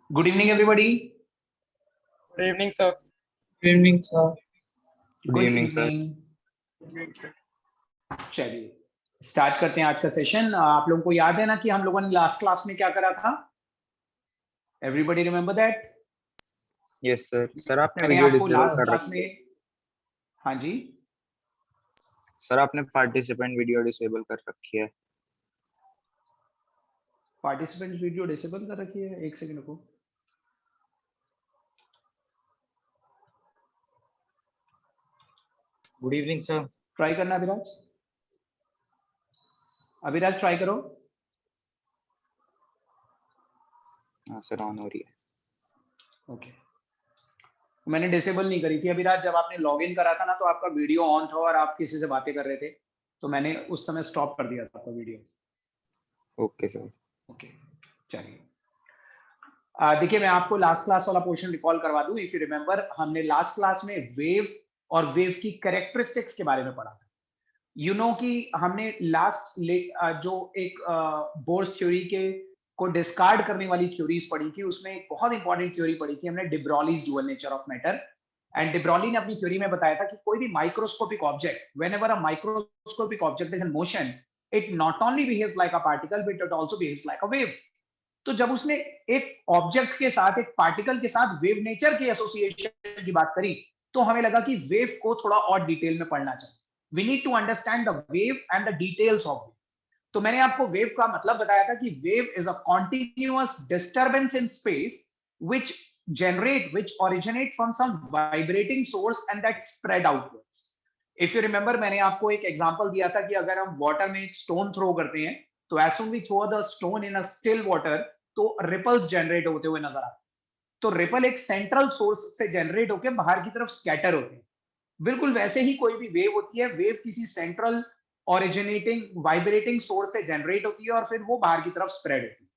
Good evening, everybody. Good evening, sir. Good evening, sir. Good evening, sir. evening. चलिए start करते हैं आज का सेशन। आप लोगों को याद है ना कि हम लोगों ने लास्ट क्लास में क्या करा था? Everybody remember that? Yes sir. Sir आपने मैंने वीडियो आपको डिसेबल लास्ट कर क्लास रखी है। में, हाँ जी, सर आपने पार्टिसिपेंट वीडियो डिसेबल कर रखी है। पार्टिसिपेंट वीडियो डिसेबल कर रखी है। एक सेकंड को, गुड इवनिंग सर। ट्राई करना अभिराज। अभिराज ट्राई करो। हाँ सर, ऑन हो रही है। ओके, मैंने डिसेबल नहीं करी थी अभिराज। जब आपने लॉग इन करा था ना, तो आपका वीडियो ऑन था और आप किसी से बातें कर रहे थे, तो मैंने उस समय स्टॉप कर दिया था आपका वीडियो। Okay sir. ओके, चलिए देखिए, मैं आपको लास्ट क्लास वाला पोर्शन रिकॉल करवा दूं। इफ यू रिमेंबर, हमने लास्ट क्लास में वेव और वेव की कैरेक्टरिस्टिक्स के बारे में पढ़ा था। यू नो कि हमने लास्ट जो एक बोर्स थ्योरी के को डिस्कार्ड करने वाली थ्योरीज पढ़ी थी, उसमें एक बहुत इंपॉर्टेंट थ्योरी पढ़ी थी हमने, de Broglie's dual nature of matter. And de Broglie ने अपनी थ्योरी में बताया था कि कोई भी microscopic object, whenever a microscopic object is in motion, it not only behaves like a particle but it also behaves like a wave. तो जब उसने एक ऑब्जेक्ट के साथ, एक पार्टिकल के साथ वेव नेचर की एसोसिएशन की बात करी, तो हमें लगा कि वेव को थोड़ा और डिटेल में पढ़ना चाहिए। We need to understand the wave and the details of wave. तो मैंने आपको वेव का मतलब बताया था कि wave is a continuous disturbance in space which which originate from some vibrating source and that spread outwards. If you remember, मैंने आपको एक एग्जांपल दिया था कि अगर हम वाटर में एक स्टोन थ्रो करते हैं, तो as soon we throw the stone in a still water, तो रिपल्स जनरेट होते हुए नजर आते हैं। तो रिपल एक सेंट्रल सोर्स से जनरेट होकर बाहर की तरफ स्कैटर होते हैं। बिल्कुल वैसे ही कोई भी वेव होती है, वेव किसी सेंट्रल ओरिजिनेटिंग वाइब्रेटिंग सोर्स से जनरेट होती है और फिर वो बाहर की तरफ स्प्रेड होती है।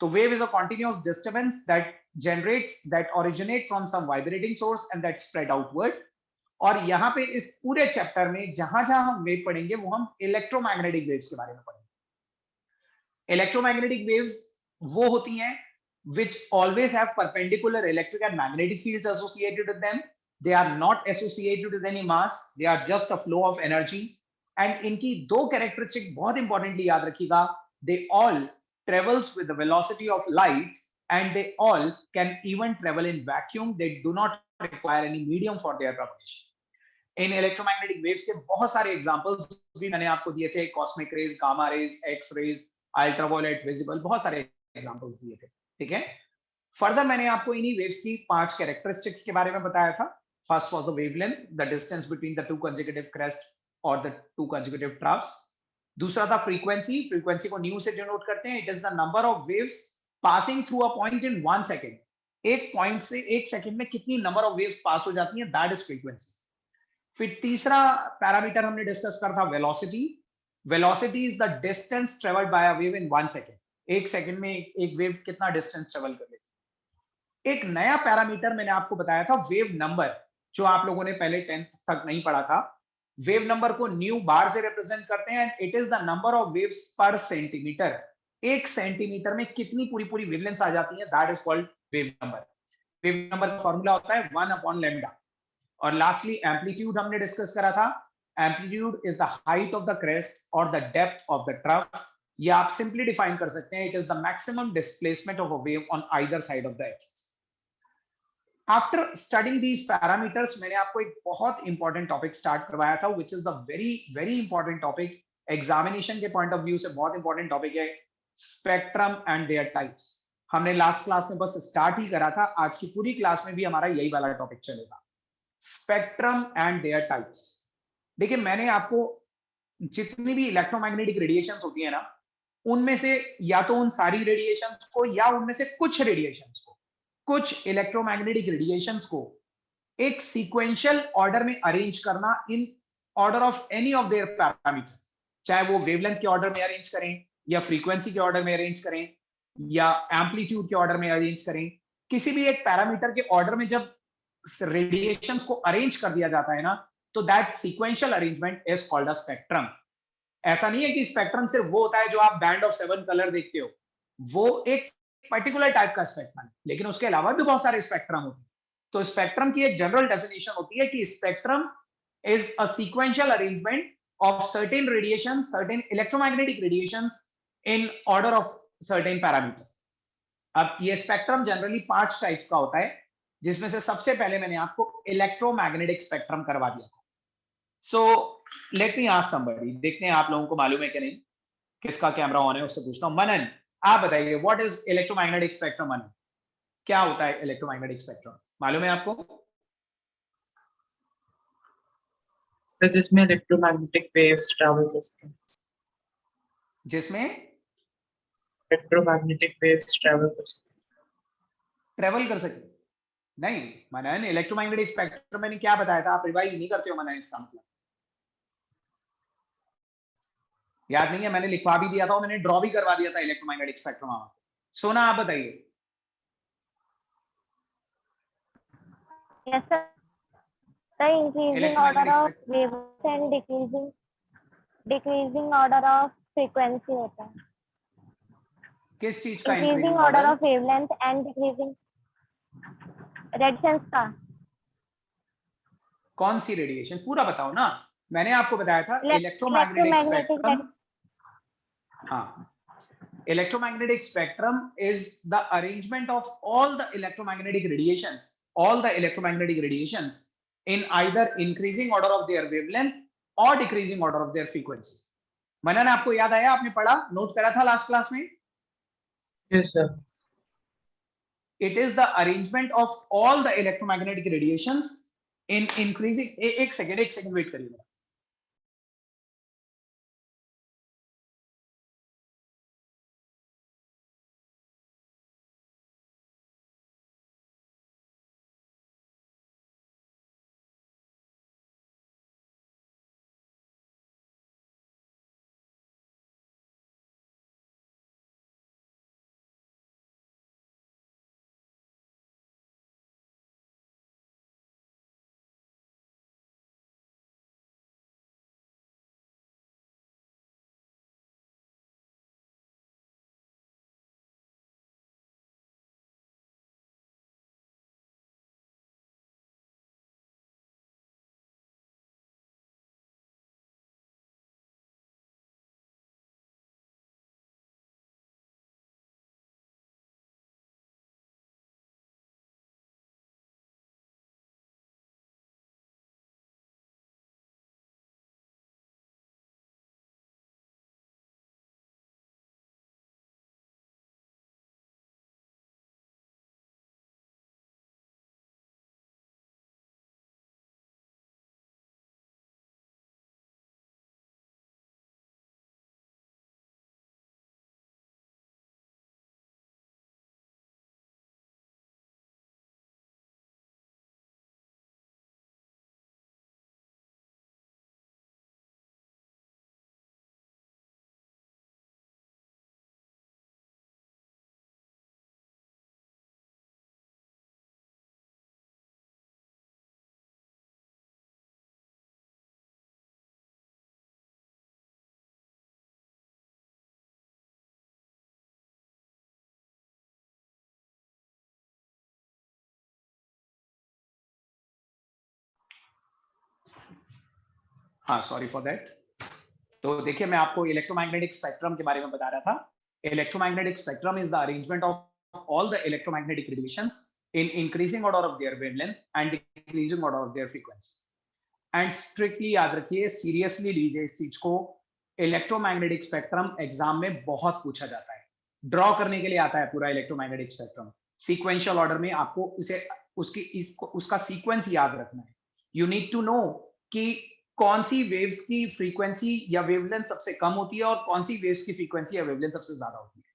तो wave is a continuous disturbance that generates, that originate from some vibrating source and that spread outward. और यहाँ पे इस पूरे चैप्टर में जहां जहां हम वेव पढ़ेंगे, वो हम इलेक्ट्रोमैग्नेटिक वेव्स के बारे में पढ़ेंगे। इलेक्ट्रोमैग्नेटिक वेव्स वो होती हैं which always have perpendicular electric and magnetic fields associated with them. They are not associated with any mass, they are just a flow of energy. And इनकी दो कैरेक्टरिस्टिक बहुत इंपॉर्टेंटली याद रखिएगा। they all travels with the velocity of light and they all can even travel in vacuum. They do not require any medium for their propagation. इन electromagnetic waves के बहुत सारे examples भी मैंने आपको दिए थे, cosmic rays, gamma rays, X rays, ultraviolet, visible, बहुत सारे एग्जांपल्स दिए थे। ठीक है, फर्दर मैंने आपको इन्हीं वेव्स की 5 कैरेक्टरिस्टिक्स के बारे में बताया था। First was the wavelength, the distance between the two consecutive crest और द टू कंसेक्यूटिव ट्रफ्स। दूसरा था फ्रीक्वेंसी, फ्रीक्वेंसी को न्यू से डिनोट करते हैं। It is the number of waves passing through a point in 1 second. एक point से एक सेकंड में कितनी नंबर ऑफ वेव्स पास हो जाती हैं, दैट इज फ्रीक्वेंसी। फिर तीसरा पैरामीटर हमने डिस्कस करा था velocity. Velocity is the distance travelled by a wave in 1 second. एक सेकंड में एक वेव कितना डिस्टेंस ट्रेवल कर लेती है। एक नया पैरामीटर मैंने आपको बताया था, वेव नंबर, जो आप लोगों ने पहले 10th तक नहीं पढ़ा था। वेव नंबर को न्यू बार से रिप्रेजेंट करते हैं and it is the number of waves पर सेंटीमीटर। एक सेंटीमीटर में कितनी पूरी पूरी वेवलेंथ आ जाती है, that is called wave number. Wave number का फॉर्मूला होता है 1/λ। और लास्टली एम्पलीट्यूड हमने डिस्कस करा था। Amplitude is the height of the crest और the depth of the trough. ये आप सिंपली डिफाइन कर सकते हैं, it is the maximum displacement of a wave on either side of the axis. After studying these parameters, मैंने आपको एक बहुत इंपॉर्टेंट टॉपिक स्टार्ट करवाया था, which is the very very important topic, examination के पॉइंट ऑफ व्यू से बहुत important topic है, स्पेक्ट्रम एंड देयर टाइप्स। हमने लास्ट क्लास में बस स्टार्ट ही करा था, आज की पूरी क्लास में भी हमारा यही वाला टॉपिक चलेगा, स्पेक्ट्रम एंड देयर टाइप्स। देखिए, मैंने आपको जितनी भी इलेक्ट्रोमैग्नेटिक रेडिएशंस होती है ना, उनमें से या तो उन सारी रेडिएशंस को या उनमें से कुछ रेडिएशंस को, कुछ इलेक्ट्रोमैग्नेटिक रेडिएशंस को एक सीक्वेंशियल ऑर्डर में अरेंज करना in order of any of their parameter. चाहे वो वेवलेंथ के ऑर्डर में अरेंज करें, या फ्रीक्वेंसी के ऑर्डर में अरेंज करें, या एम्पलीट्यूड के ऑर्डर में अरेंज करें, किसी भी एक पैरामीटर के ऑर्डर में जब रेडिएशंस को अरेंज कर दिया जाता है ना, तो that sequential arrangement is called a spectrum. ऐसा नहीं है कि स्पेक्ट्रम सिर्फ वो होता है जो आप बैंड ऑफ 7 कलर देखते हो। वो एक पर्टिकुलर टाइप का स्पेक्ट्रम है, लेकिन उसके अलावा भी बहुत सारे स्पेक्ट्रम होते हैं। तो स्पेक्ट्रम की एक जनरल डेफिनेशन होती है कि spectrum is a sequential arrangement of certain radiations, certain electromagnetic radiations in order of certain parameter. अब ये स्पेक्ट्रम जनरली 5 टाइप्स का होता है, जिसमें से सबसे पहले मैंने आपको इलेक्ट्रोमैग्नेटिक स्पेक्ट्रम करवा दिया था। So let me ask somebody, देखते हैं आप लोगों को मालूम है कि नहीं, किसका कैमरा ऑन है उससे पूछता हूं। मनन, आप बताइए व्हाट इज इलेक्ट्रोमैग्नेटिक स्पेक्ट्रम। मनन, क्या होता है इलेक्ट्रोमैग्नेटिक स्पेक्ट्रम, मालूम है आपको? तो जिसमें इलेक्ट्रोमैग्नेटिक वेव्स ट्रैवल कर सकते हैं। जिसमें इलेक्ट्रोमैग्नेटिक वेव्स ट्रैवल कर सकते हैं। नहीं मनन, इलेक्ट्रोमैग्नेटिक स्पेक्ट्रम मैंने क्या बताया था, आप रिवाइज नहीं करते हो मनन, इसका मतलब याद नहीं है? मैंने लिखवा भी दिया था और मैंने ड्रॉ भी करवा दिया था इलेक्ट्रोमैग्नेटिक स्पेक्ट्रम आपको। सोना आप बताइए। Yes, sir. The increasing order electromagnetic of waves and decreasing order of frequency होता है। किस चीज का Increasing order of wavelength and decreasing radiations का। कौन सी रेडिएशन, पूरा बताओ ना। मैंने आपको बताया था इलेक्ट्रोमैग्नेटिक स्पेक्ट्रम। हाँ, electromagnetic spectrum is the arrangement of all the electromagnetic radiations in either increasing order of their wavelength or decreasing order of their frequency. मनन, आपको याद आया? आपने पढ़ा, नोट करा था लास्ट क्लास में? Yes, sir. It is the arrangement of all the electromagnetic radiations in increasing. एक second wait करिए। हाँ, सॉरी फॉर दैट। तो देखिए, मैं आपको इलेक्ट्रोमैग्नेटिक स्पेक्ट्रम के बारे में बता रहा था। Electromagnetic spectrum is the arrangement of all the electromagnetic radiations in increasing order of their wavelength and decreasing order of their frequency. And strictly याद रखिए, सीरियसली लीजिए इस चीज को। इलेक्ट्रोमैग्नेटिक स्पेक्ट्रम एग्जाम में बहुत पूछा जाता है, ड्रॉ करने के लिए आता है पूरा इलेक्ट्रोमैग्नेटिक स्पेक्ट्रम। सीक्वेंशियल ऑर्डर में आपको इसे उसका सीक्वेंस याद रखना है। यू नीड टू नो कि कौन सी वेव्स की फ्रीक्वेंसी या वेवलेंथ सबसे कम होती है और कौन सी वेव्स की फ्रीक्वेंसी या वेवलेंथ सबसे ज्यादा होती है।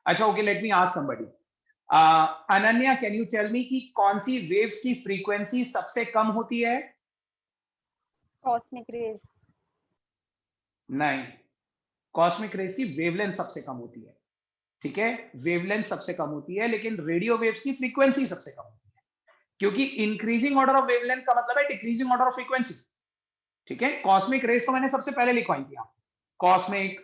अच्छा, okay, let me ask somebody. Ananya, can you tell me कि कौन सी वेव्स की फ्रीक्वेंसी सबसे कम होती है? Cosmic rays. नहीं, कॉस्मिक रेज की वेवलेंथ सबसे कम होती है। ठीक है, वेवलेंथ सबसे कम होती है, लेकिन रेडियो वेव्स की फ्रीक्वेंसी सबसे कम होती है, क्योंकि इंक्रीजिंग ऑर्डर ऑफ वेवलेंथ का मतलब है डिक्रीजिंग ऑर्डर ऑफ फ्रीक्वेंसी। ठीक है, कॉस्मिक रेज तो मैंने सबसे पहले लिखवाई थी आप, cosmic,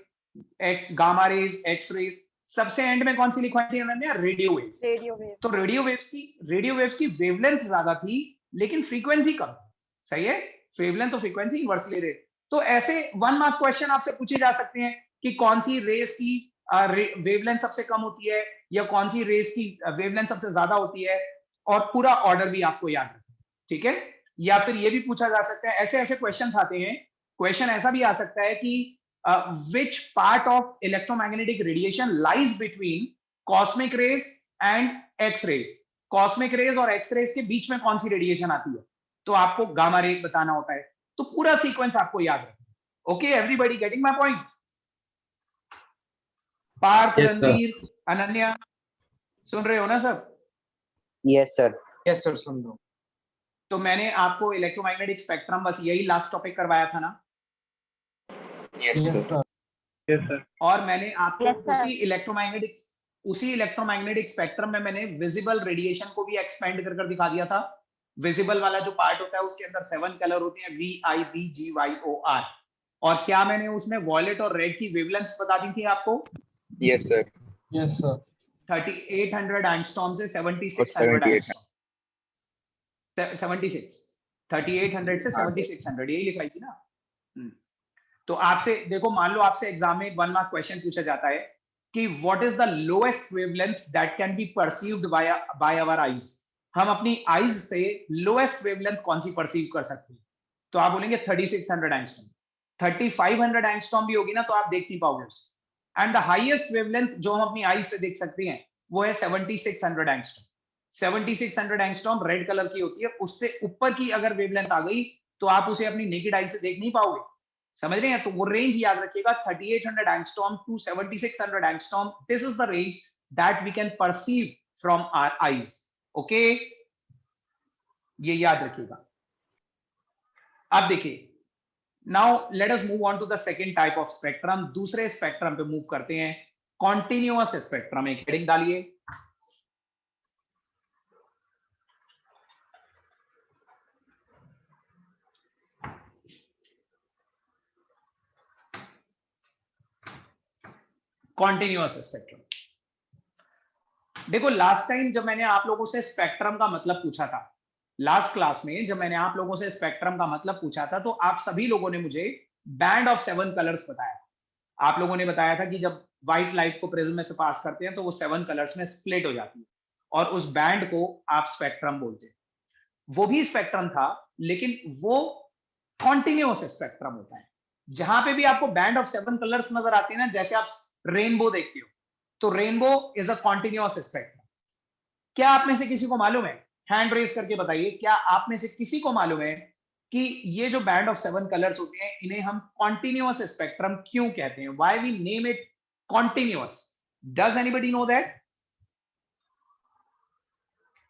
gamma rays, X rays, सबसे एंड में कौन सी लिखवाई थी Ananya? Radio waves. Radio wave. तो रेडियो वेव्स की वेवलेंथ ज्यादा थी लेकिन फ्रीक्वेंसी कम थी। सही है, वेवलेंथ तो फ्रीक्वेंसी इनवर्सली रेट। तो ऐसे 1 मार्क क्वेश्चन आपसे पूछे जा सकते हैं कि कौन सी रेस की वेवलेंथ सबसे कम होती है या कौन सी रेस की वेवलेंथ सबसे ज्यादा होती है, और पूरा ऑर्डर भी आपको याद रखना, ठीक है। या फिर ये भी पूछा जा सकता है, ऐसे ऐसे क्वेश्चन आते हैं। क्वेश्चन ऐसा भी आ सकता है कि which part of electromagnetic radiation lies between cosmic rays and x-rays? Cosmic rays और एक्स रेज के बीच में कौन सी रेडिएशन आती है, तो आपको गामा रे बताना होता है। तो पूरा सीक्वेंस आपको याद रखना। Okay, everybody getting my point? Parth, Ranveer, Ananya, सुन रहे हो ना सब? Yes sir. यस सर, सुन लो। तो मैंने आपको इलेक्ट्रोमैग्नेटिक स्पेक्ट्रम बस यही लास्ट टॉपिक करवाया था ना? Yes sir. Yes sir. और मैंने आपको Yes, sir. उसी इलेक्ट्रोमैग्नेटिक स्पेक्ट्रम में मैंने विजिबल रेडिएशन को भी एक्सपेंड कर दिखा दिया था। विजिबल वाला जो पार्ट होता है उसके अंदर 7 कलर होते हैं, VIBGYOR। और क्या मैंने उसमें वॉयलेट और रेड की वेवलेंथ्स बता दी थी आपको? Yes sir. Yes sir. 3800 angstrom से 7600 एंगस्ट्रॉम। 76 3800 से 7600 यही लिखाई थी ना। तो आपसे देखो, मान लो आपसे एग्जाम में 1 मार्क क्वेश्चन पूछा जाता है कि what is the lowest wavelength that can be perceived by our eyes. हम अपनी आईज से लोएस्ट वेवलेंथ कौन सी परसीव कर सकते हैं, तो आप बोलेंगे 3600 एंगस्ट्रॉम। 3500 एंगस्ट्रॉम भी होगी ना तो आप देख नहीं पाओगे उसे। एंड द हाईएस्ट वेवलेंथ जो हम अपनी आईज से देख सकते हैं वो है 7600 एंगस्ट्रॉम। 7600 एंगस्ट्रॉम रेड कलर की होती है। उससे ऊपर की अगर वेवलेंथ आ गई तो आप उसे अपनी नेकेड आई से देख नहीं पाओगे। समझ रहे हैं? तो वो रेंज याद रखिएगा, 3800 angstrom to 7600 angstrom. This is the range that we can perceive from our eyes. Okay, ये याद रखिएगा। अब देखिए, now let us move on to the second type of spectrum. दूसरे स्पेक्ट्रम पे मूव करते हैं, कॉन्टिन्यूअस स्पेक्ट्रम। एक हेडिंग डालिए। Continuous spectrum. देखो, लास्ट टाइम जब मैंने आप लोगों से स्पेक्ट्रम का मतलब पूछा था, लास्ट क्लास में जब मैंने आप लोगों से स्पेक्ट्रम का मतलब पूछा था, तो आप सभी लोगों ने मुझे बैंड ऑफ 7 कलर्स बताया। आप लोगों ने बताया था कि जब व्हाइट लाइट को प्रिज्म में से पास करते हैं तो वो 7 कलर्स में स्प्लिट हो जाती है, और उस बैंड को आप स्पेक्ट्रम बोलते हैं। वो भी स्पेक्ट्रम था, लेकिन वो कॉन्टिन्यूअस स्पेक्ट्रम होता है। जहां पे भी आपको बैंड ऑफ 7 कलर्स नजर आते हैं ना, जैसे आप रेनबो देखते हो, तो rainbow is a continuous spectrum. क्या आप में से किसी को मालूम है, हैंड रेज करके बताइए, क्या आप में से किसी को मालूम है कि ये जो बैंड ऑफ 7 कलर्स होते हैं इन्हें हम कॉन्टिन्यूअस स्पेक्ट्रम क्यों कहते हैं? Why we name it continuous? Does anybody know that?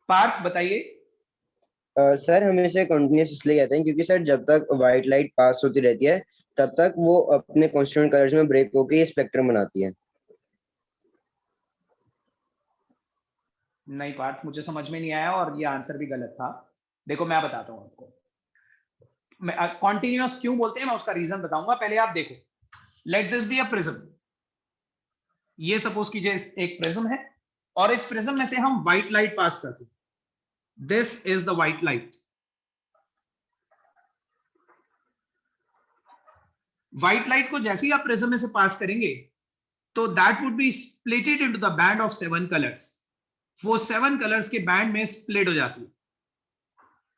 Parth बताइए। सर हम इसे कंटिन्यूस इसलिए कहते हैं क्योंकि सर जब तक व्हाइट लाइट पास होती रहती है तब तक वो अपने कॉन्स्टिट्यूएंट कलर्स में ब्रेक होकर ये स्पेक्ट्रम बनाती है। नहीं पार्थ, मुझे समझ में नहीं आया और ये आंसर भी गलत था। देखो मैं बताता हूं आपको, कॉन्टिन्यूअस क्यों बोलते हैं मैं उसका रीजन बताऊंगा। पहले आप देखो, let this be a prism. ये सपोज कीजिए एक प्रिज्म है, और इस प्रिज्म में से हम व्हाइट लाइट पास करते हैं। This is the white light. White light को जैसे ही आप प्रिज्म में से पास करेंगे तो that would be splitted into the band of 7 colours. वो 7 कलर्स के बैंड में स्प्लिट हो जाती है,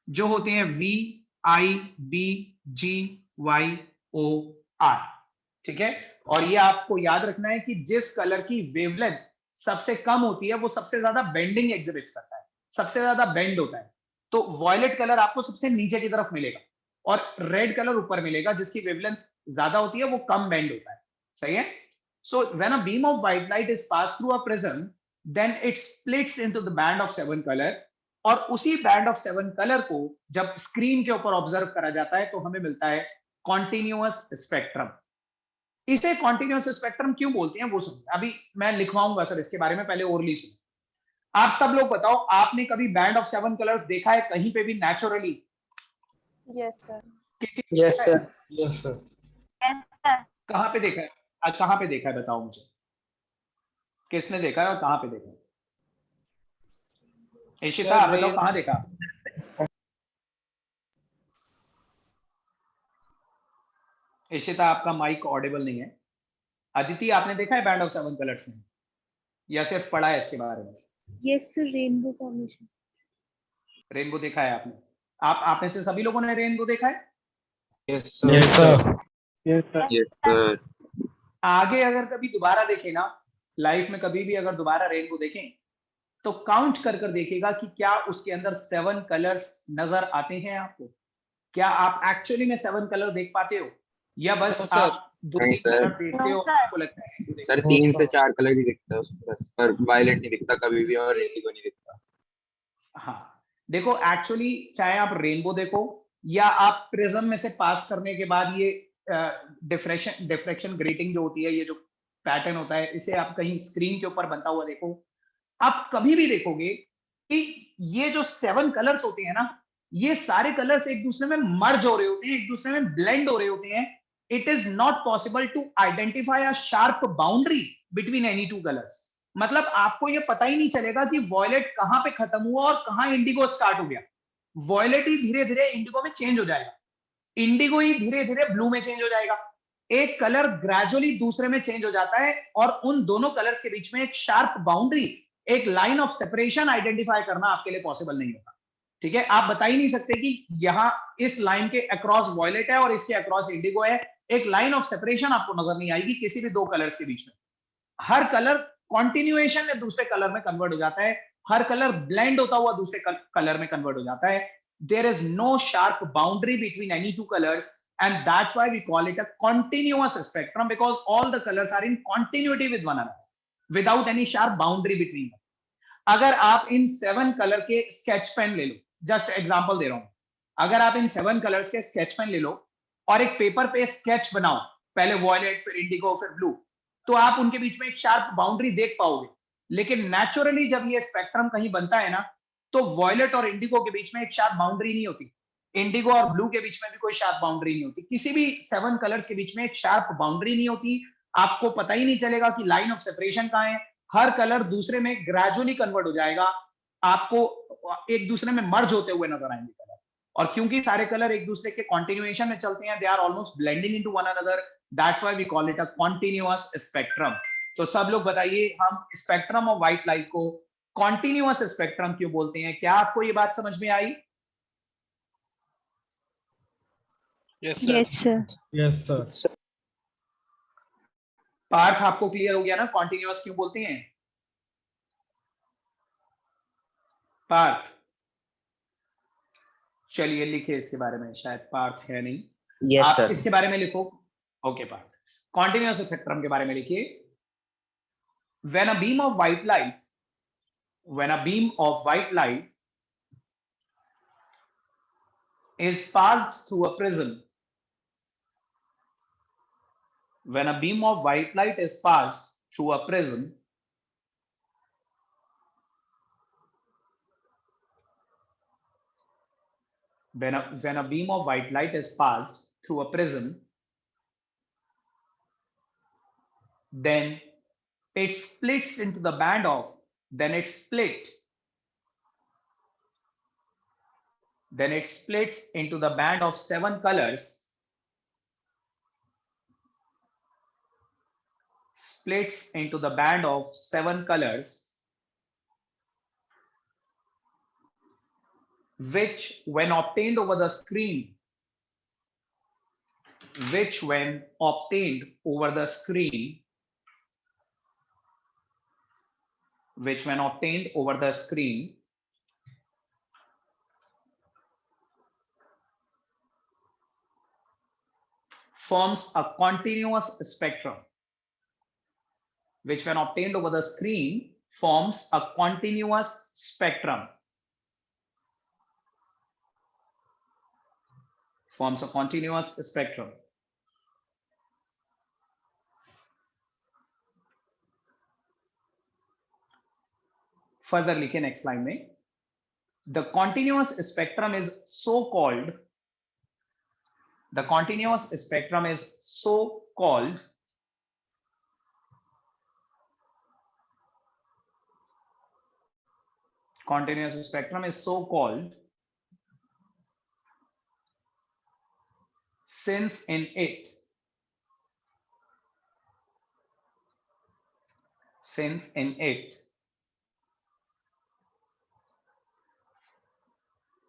जो होते हैं VIBGYOR। ठीक है, और ये आपको याद रखना है कि जिस कलर की वेवलेंथ सबसे कम होती है वो सबसे ज्यादा बेंडिंग एग्जिबिट करता है, सबसे ज्यादा बेंड होता है। तो वॉयलेट कलर आपको सबसे नीचे की तरफ मिलेगा और रेड कलर ऊपर मिलेगा, जिसकी वेवलेंथ ज्यादा होती है वो कम बेंड होता है। सही है? So when a beam of white light is pass through a prism, then it splits into the band of 7 colour, और उसी बैंड ऑफ 7 कलर को जब स्क्रीन के ऊपर ऑब्जर्व करा जाता है तो हमें मिलता है कॉन्टिन्यूअस स्पेक्ट्रम। इसे कॉन्टिन्यूअस स्पेक्ट्रम क्यों बोलते हैं वो सुनिए। अभी मैं लिखवाऊंगा सर इसके बारे में, पहले ओरली सुनिए। आप सब लोग बताओ, आपने कभी बैंड ऑफ 7 कलर्स देखा है कहीं पे भी naturally? Yes sir. Yes sir. Yes sir. कहां पे देखा है? कहां पे देखा है बताओ मुझे। किसने देखा है और कहाँ पे देखा? इशिता आप बताओ कहाँ देखा? इशिता आपका माइक ऑडिबल नहीं है। अदिति आपने देखा है बैंड ऑफ 7 कलर्स में या सिर्फ पढ़ा है इसके बारे में? Yes sir, rainbow formation. Rainbow देखा है आपने? आप में से सभी लोगों ने रेनबो देखा है? Yes sir. Yes sir. Yes sir. Yes sir. आगे अगर कभी दोबारा देखें ना, लाइफ में कभी भी अगर दोबारा रेनबो देखें तो काउंट कर कर देखिएगा कि क्या उसके अंदर 7 कलर्स नजर आते हैं आपको? क्या आप एक्चुअली में 7 कलर देख पाते हो या बस आप 2-3 नहीं सर। कलर देखते हो No, और sir. आपको लगता है कि सर 3 से 4 कलर ही दिखता है उसमें बस, पर वायलेट नहीं दिखता कभी भी और इंडिगो नहीं दिखता। हाँ, देखो एक्चुअली चाहे आप रेनबो देखो या आप प्रिज्म में से पास करने के बाद ये डिफ्रेक्शन ग्रेटिंग जो होती है, ये जो पैटर्न होता है, इसे आप कहीं स्क्रीन के ऊपर बनता हुआ देखो, आप कभी भी देखोगे कि ये जो 7 कलर्स होते हैं ना, ये सारे कलर्स एक दूसरे में मर्ज हो रहे होते हैं, एक दूसरे में ब्लेंड हो रहे होते हैं। It is not possible to identify a sharp boundary between any two colours. मतलब आपको ये पता ही नहीं चलेगा कि वॉयलेट कहां पे खत्म हुआ और कहां इंडिगो स्टार्ट हो गया। वॉयलेट ही धीरे धीरे इंडिगो में चेंज हो जाएगा, इंडिगो ही धीरे धीरे ब्लू में चेंज हो जाएगा। एक कलर ग्रेजुअली दूसरे में चेंज हो जाता है और उन दोनों कलर्स के बीच में एक शार्प बाउंड्री, एक लाइन ऑफ सेपरेशन आइडेंटिफाई करना आपके लिए पॉसिबल नहीं होगा। ठीक है, आप बता ही नहीं सकते कि यहां इस लाइन के अक्रॉस वॉयलेट है और इसके अक्रॉस इंडिगो है। एक लाइन ऑफ सेपरेशन आपको नजर नहीं आएगी किसी भी दो कलर्स के बीच में। हर कलर कॉन्टिन्यूएशन में दूसरे कलर में कन्वर्ट हो जाता है, हर कलर ब्लेंड होता हुआ दूसरे कलर में कन्वर्ट हो जाता है। There is no sharp boundary between any two colours and that's why we call it a continuous spectrum because all the colors are in continuity with one another without any sharp boundary between them. अगर आप इन 7 colour के sketch pen ले लो, just example दे रहा हूं, अगर आप इन 7 colours के sketch pen ले लो और एक पेपर पे स्केच बनाओ, पहले वॉयलेट फिर इंडिगो फिर ब्लू, तो आप उनके बीच में एक शार्प बाउंड्री देख पाओगे। लेकिन नेचुरली जब ये स्पेक्ट्रम कहीं बनता है ना, तो वॉयलेट और इंडिगो के बीच में एक शार्प बाउंड्री नहीं होती, इंडिगो और ब्लू के बीच में भी कोई शार्प बाउंड्री नहीं होती, किसी भी 7 कलर्स के बीच में एक शार्प बाउंड्री नहीं होती। आपको पता ही नहीं चलेगा कि लाइन ऑफ सेपरेशन कहां है, हर कलर दूसरे में ग्रेजुअली कन्वर्ट हो जाएगा, आपको एक दूसरे में मर्ज होते हुए नजर आएंगे कलर। और क्योंकि सारे कलर एक दूसरे के कॉन्टिन्यूएशन में चलते हैं, they are almost blending into one another, that's why we call it a continuous spectrum. तो सब लोग बताइए, हम स्पेक्ट्रम ऑफ व्हाइट लाइट को कॉन्टिन्यूअस स्पेक्ट्रम क्यों बोलते हैं? क्या आपको ये बात समझ में आई? Yes sir. Yes sir. Parth आपको क्लियर हो गया ना कॉन्टिन्यूअस क्यों बोलते हैं? पार्थ चलिए लिखिए इसके बारे में, शायद पार्थ है नहीं। यस आप सर। इसके बारे में लिखो। ओके पार्थ, कॉन्टिन्यूअस स्पेक्ट्रम के बारे में लिखिए। When a beam of white light, when a beam of white light is passed through a prism, when a beam of white light is passed through a prism, when a beam of white light is passed through a prism, then it splits into the band of, then it splits into the band of 7 colors, splits into the band of 7 colors, which when obtained over the screen, which when obtained over the screen, which when obtained over the screen, forms a continuous spectrum, which when obtained over the screen forms a continuous spectrum, forms a continuous spectrum. Further लिखे next line में, the continuous spectrum is so called, the continuous spectrum is so called continuous spectrum is so called since in it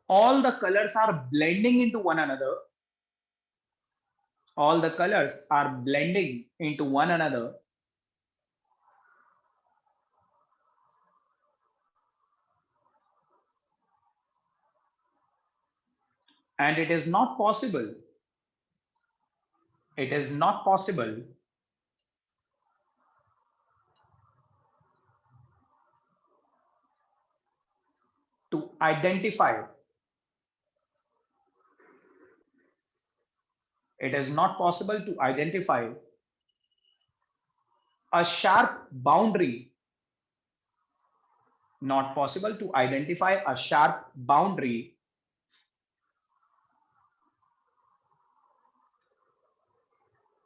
all the colors are blending into one another, and it is not possible to identify a sharp boundary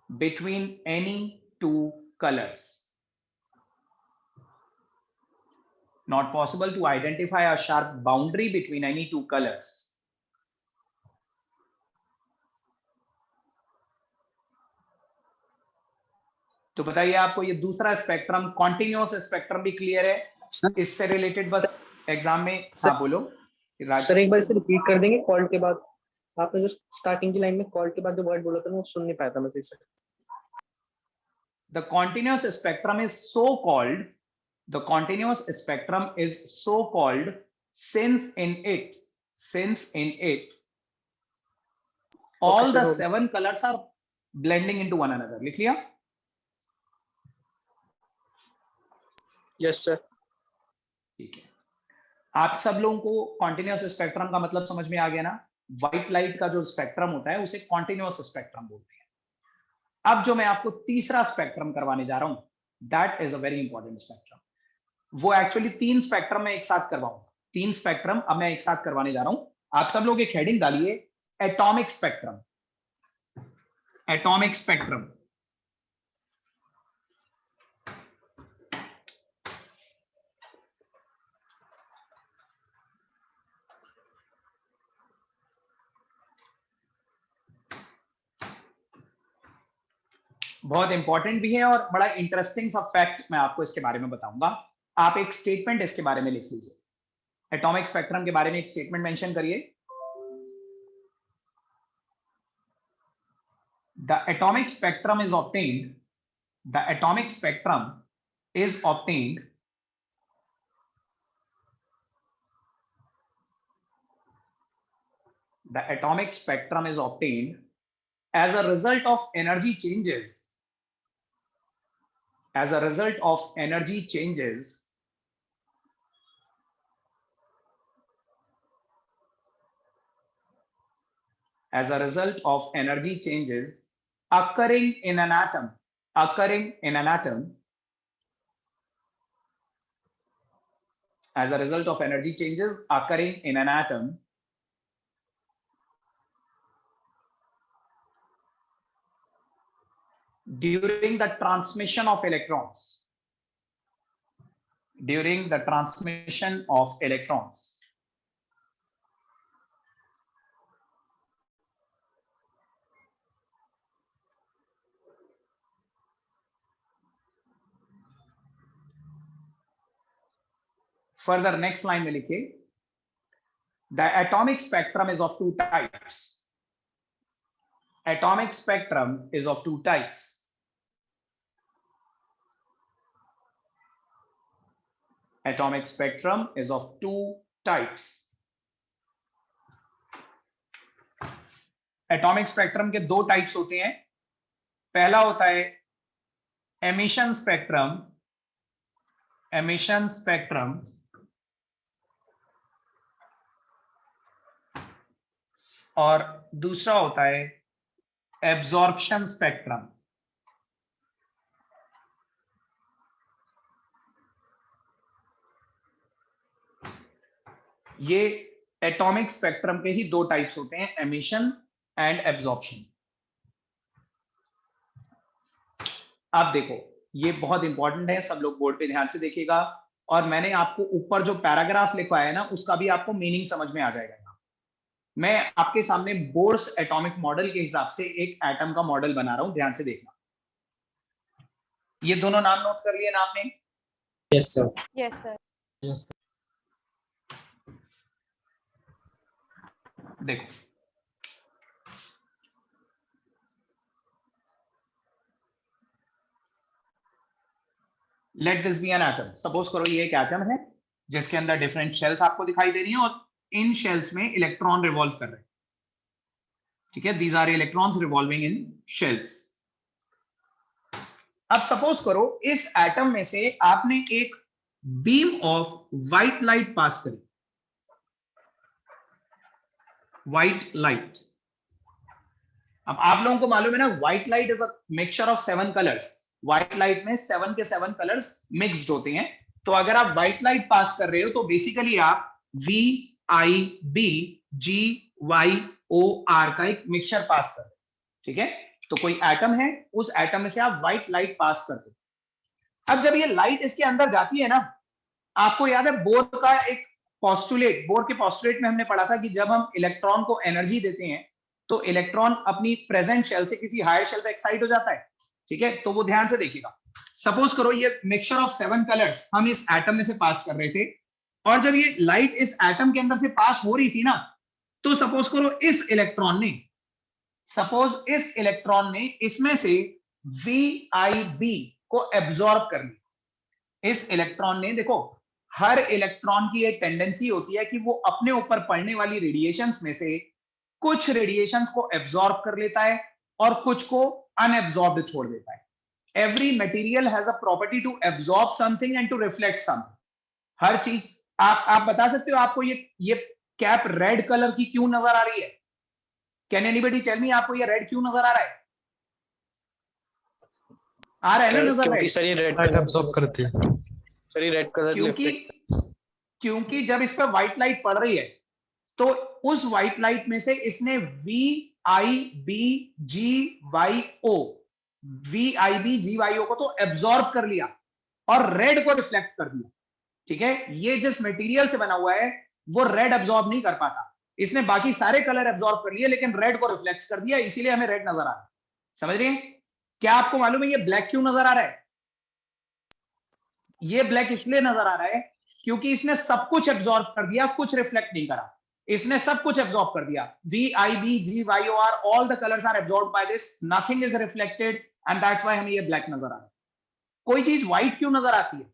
between any two colors. Not possible to identify a sharp boundary between any two colors. तो बताइए आपको ये दूसरा spectrum continuous spectrum भी clear है? इससे related बस exam में हाँ बोलो सर, एक बार इसे रिपीट कर देंगे कॉल के बाद? आपने जो स्टार्टिंग की लाइन में कॉल के बाद जो वर्ड बोला था वो सुन नहीं पाया था मैं सही से। The continuous spectrum is so called since in it all the 7 colors are blending into one another. लिख लिया? Yes sir. ठीक है, आप सब लोगों को कॉन्टिन्यूअस स्पेक्ट्रम का मतलब समझ में आ गया ना? व्हाइट लाइट का जो स्पेक्ट्रम होता है उसे कॉन्टिन्यूअस स्पेक्ट्रम बोलते हैं। अब जो मैं आपको तीसरा स्पेक्ट्रम करवाने जा रहा हूं, that is a very important spectrum. वो एक्चुअली 3 स्पेक्ट्रम मैं एक साथ करवाऊंगा। 3 स्पेक्ट्रम अब मैं एक साथ करवाने जा रहा हूं। आप सब लोग एक हेडिंग डालिए, एटॉमिक स्पेक्ट्रम। Atomic spectrum. बहुत इंपॉर्टेंट भी है और बड़ा इंटरेस्टिंग सा फैक्ट मैं आपको इसके बारे में बताऊंगा। आप एक स्टेटमेंट इसके बारे में लिख लीजिए। एटॉमिक स्पेक्ट्रम के बारे में एक स्टेटमेंट मेंशन करिए। The atomic spectrum is obtained as a result of energy changes occurring in an atom during the transmission of electrons. Further, next line में लिखिए, the atomic spectrum is of 2 types. Atomic spectrum is of 2 types. Atomic spectrum is of 2 types. Atomic spectrum के 2 types होते हैं। पहला होता है emission spectrum, और दूसरा होता है एब्जॉर्प्शन स्पेक्ट्रम। ये एटॉमिक स्पेक्ट्रम के ही 2 टाइप्स होते हैं, एमिशन एंड एब्जॉर्प्शन। अब देखो, ये बहुत इंपॉर्टेंट है, सब लोग बोर्ड पे ध्यान से देखिएगा और मैंने आपको ऊपर जो पैराग्राफ लिखवाया है ना उसका भी आपको मीनिंग समझ में आ जाएगा। मैं आपके सामने बोर्स एटॉमिक मॉडल के हिसाब से एक एटम का मॉडल बना रहा हूं, ध्यान से देखना। ये दोनों नाम नोट कर लिए ना आपने? Yes sir. Yes sir. Yes देखो, let this be an atom. Suppose करो ये एक एटम है जिसके अंदर डिफरेंट शेल्स आपको दिखाई दे रही हैं और इन शेल्स में इलेक्ट्रॉन रिवॉल्व कर रहे हैं। ठीक है, these are electrons revolving in shells. अब सपोज करो इस एटम में से आपने एक beam of white light pass करी, व्हाइट लाइट। अब आप लोगों को मालूम है ना, white light is a mixture of 7 colours. White light में 7 के 7 कलर्स मिक्स्ड होते हैं। तो अगर आप व्हाइट लाइट पास कर रहे हो तो बेसिकली आप VIBGYOR का एक मिक्सचर पास कर रहे हो। ठीक है, तो कोई एटम है, उस एटम में से आप व्हाइट लाइट पास करते हो। अब जब ये लाइट इसके अंदर जाती है ना, आपको याद है बोर का एक पोस्टुलेट, बोर के पोस्टुलेट में हमने पढ़ा था कि जब हम इलेक्ट्रॉन को एनर्जी देते हैं तो इलेक्ट्रॉन अपनी प्रेजेंट शेल से किसी हायर शेल पे एक्साइट हो जाता है। ठीक है, तो वो ध्यान से देखिएगा। सपोज करो ये मिक्सचर ऑफ 7 कलर्स हम इस एटम में से पास कर रहे थे, और जब ये लाइट इस एटम के अंदर से पास हो रही थी ना, तो सपोज करो इस इलेक्ट्रॉन ने इसमें से VIB को एब्जॉर्ब कर लिया। इस इलेक्ट्रॉन ने, देखो हर इलेक्ट्रॉन की एक टेंडेंसी होती है कि वो अपने ऊपर पड़ने वाली रेडिएशंस में से कुछ रेडिएशंस को एब्जॉर्ब कर लेता है और कुछ को अनएब्जॉर्ब्ड छोड़ देता है। Every material has a property to absorb something and to reflect something. हर चीज आप बता सकते हो आपको ये कैप रेड कलर की क्यों नजर आ रही है? Can anybody tell me आपको ये रेड क्यों नजर आ रहा है? आ रहा है ना नजर? क्योंकि सर ये रेड लाइट एब्सॉर्ब करती है। सर ये रेड कलर क्योंकि जब इस पर व्हाइट लाइट पड़ रही है तो उस व्हाइट लाइट में से इसने VIBGYO को तो एब्जॉर्ब कर लिया और रेड को रिफ्लेक्ट कर दिया। ठीक है, ये जिस मटेरियल से बना हुआ है वो रेड एब्जॉर्ब नहीं कर पाता, इसने बाकी सारे कलर एब्जॉर्ब कर लिए लेकिन रेड को रिफ्लेक्ट कर दिया, इसीलिए हमें रेड नजर आ रहा है। समझ रहे हैं? क्या आपको मालूम है ये ब्लैक क्यों नजर आ रहा है? ये ब्लैक इसलिए नजर आ रहा है क्योंकि इसने सब कुछ एब्जॉर्ब कर दिया, कुछ रिफ्लेक्ट नहीं करा। इसने सब कुछ एब्जॉर्ब कर दिया। VIBGYOR, all the colors are absorbed by this, nothing is reflected and that's why हमें ये ब्लैक नजर आ रहा है। कोई चीज व्हाइट क्यों नजर आती है?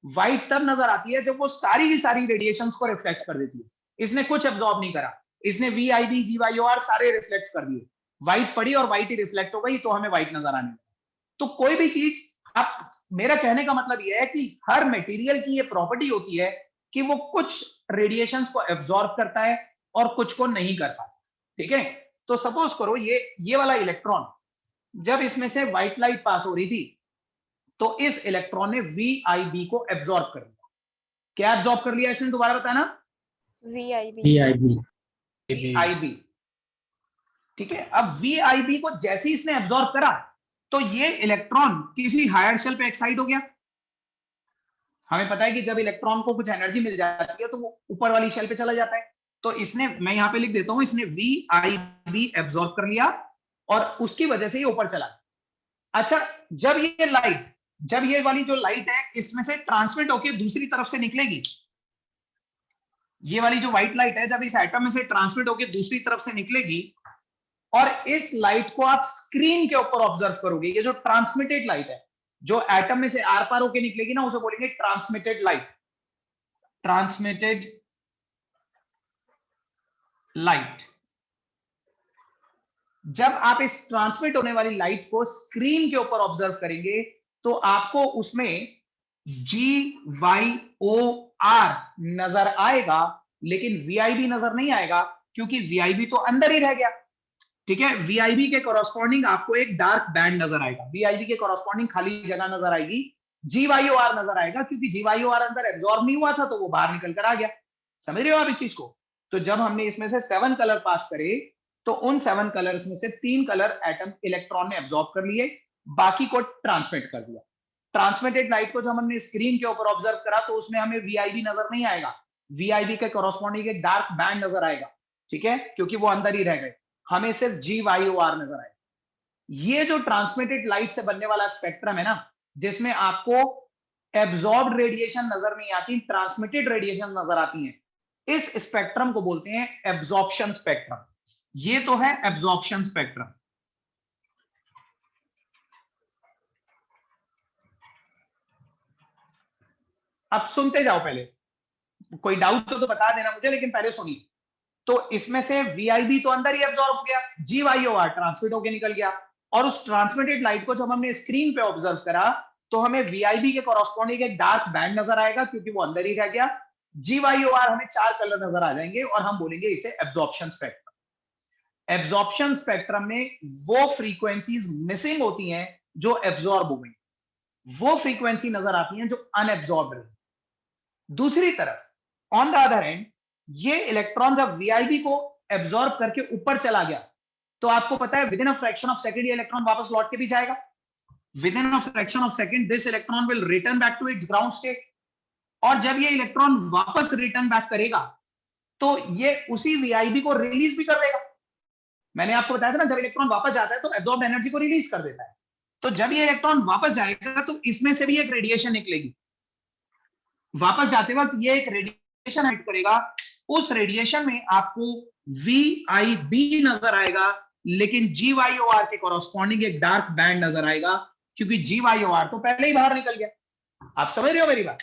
व्हाइट तब नजर आती है जब वो सारी की सारी रेडिएशंस को रिफ्लेक्ट कर देती है। इसने कुछ एब्जॉर्ब नहीं करा, इसने VIBGYOR सारे रिफ्लेक्ट कर दिए। व्हाइट पड़ी और व्हाइट ही रिफ्लेक्ट हो गई तो हमें व्हाइट नजर आने लगा। तो कोई भी चीज, आप, मेरा कहने का मतलब यह है कि हर मटेरियल की ये प्रॉपर्टी होती है कि वो कुछ रेडिएशंस को एब्जॉर्ब करता है और कुछ को नहीं कर पाता। ठीक है, तो सपोज करो ये वाला इलेक्ट्रॉन जब इसमें से व्हाइट लाइट पास हो रही थी तो इस इलेक्ट्रॉन ने VIB को एब्जॉर्ब कर लिया। क्या एब्जॉर्ब कर लिया इसने? दोबारा बताना। VIB। ठीक है, अब VIB को जैसे इसने एब्जॉर्ब करा तो ये इलेक्ट्रॉन किसी हायर शेल पे एक्साइट हो गया। हमें पता है कि जब इलेक्ट्रॉन को कुछ एनर्जी मिल जाती है तो वो ऊपर वाली शेल पे चला जाता है। तो इसने, मैं यहां पे लिख देता हूं, इसने VIB एब्जॉर्ब कर लिया और उसकी वजह से ये ऊपर चला। अच्छा, जब ये वाली जो लाइट है इसमें से ट्रांसमिट होकर दूसरी तरफ से निकलेगी, ये वाली जो व्हाइट लाइट है जब इस एटम में से ट्रांसमिट होकर दूसरी तरफ से निकलेगी और इस लाइट को आप स्क्रीन के ऊपर ऑब्जर्व करोगे, ये जो ट्रांसमिटेड लाइट है जो एटम में से आर पार होकर निकलेगी ना, उसे बोलेंगे ट्रांसमिटेड लाइट। Transmitted light. जब आप इस ट्रांसमिट होने वाली लाइट को स्क्रीन के ऊपर ऑब्जर्व करेंगे तो आपको उसमें GYOR नजर आएगा लेकिन VIB नजर नहीं आएगा क्योंकि VIB तो अंदर ही रह गया। ठीक है, VIB के कॉरस्पॉन्डिंग आपको एक डार्क बैंड नजर आएगा, VIB के कॉरस्पॉन्डिंग खाली जगह नजर आएगी, GYOR नजर आएगा क्योंकि GYOR अंदर एब्जॉर्ब नहीं हुआ था तो वो बाहर निकल कर आ गया। समझ रहे हो आप इस चीज को? तो जब हमने इसमें से 7 कलर पास करे तो उन 7 कलर्स में से 3 कलर एटम इलेक्ट्रॉन ने एब्जॉर्ब कर लिए, बाकी को ट्रांसमिट कर दिया। ट्रांसमिटेड लाइट को जब हमने स्क्रीन के ऊपर ऑब्जर्व करा तो उसमें हमें वीआईबी नजर नहीं आएगा, वीआईबी के कॉरस्पॉन्डिंग एक डार्क बैंड नजर आएगा, ठीक है, क्योंकि वो अंदर ही रह गए, हमें सिर्फ GYOR नजर आएगा। ये जो ट्रांसमिटेड लाइट से बनने वाला स्पेक्ट्रम है ना, जिसमें आपको एब्जॉर्ब्ड रेडिएशन नजर नहीं आती, ट्रांसमिटेड रेडिएशन नजर आती है, इस स्पेक्ट्रम को बोलते हैं एब्जॉर्प्शन स्पेक्ट्रम। ये तो है एब्जॉर्प्शन स्पेक्ट्रम। अब सुनते जाओ, पहले कोई डाउट तो बता देना मुझे, लेकिन पहले सुनिए। तो इसमें से वीआईबी तो अंदर ही एब्जॉर्ब हो गया, GYOR ट्रांसमिट होकर निकल गया, और उस ट्रांसमिटेड लाइट को जब हमने स्क्रीन पे ऑब्जर्व करा तो हमें वीआईबी के कॉरस्पॉन्डिंग एक डार्क बैंड नजर आएगा, क्योंकि वो अंदर ही रह गया। GYOR हमें 4 कलर नजर आ जाएंगे और हम बोलेंगे इसे एब्जॉर्प्शन स्पेक्ट्रम। एब्जॉर्प्शन स्पेक्ट्रम में वो फ्रीक्वेंसीज मिसिंग होती हैं जो एब्जॉर्ब हो गई, वो फ्रीक्वेंसी नजर आती हैं जो अनएब्जॉर्ब रही। दूसरी तरफ ऑन द अदर एंड, ये इलेक्ट्रॉन जब वीआईबी को एब्जॉर्ब करके ऊपर चला गया तो आपको पता है within a fraction of second ये इलेक्ट्रॉन वापस लौट के भी जाएगा। Within a fraction of second this electron will return back to its ground state, और जब ये इलेक्ट्रॉन वापस रिटर्न बैक करेगा तो ये उसी वीआईबी को रिलीज भी कर देगा। मैंने आपको बताया था ना, जब इलेक्ट्रॉन वापस जाता है तो एब्जॉर्ब एनर्जी को रिलीज कर देता है, तो जब ये इलेक्ट्रॉन वापस जाएगा तो इसमें से भी एक रेडिएशन निकलेगी। वापस जाते वक्त ये एक रेडिएशन हिट करेगा, उस रेडिएशन में आपको VIB नजर आएगा, लेकिन GYOR के कॉरस्पॉन्डिंग एक डार्क बैंड नजर आएगा, क्योंकि GYOR तो पहले ही बाहर निकल गया। आप समझ रहे हो मेरी बात?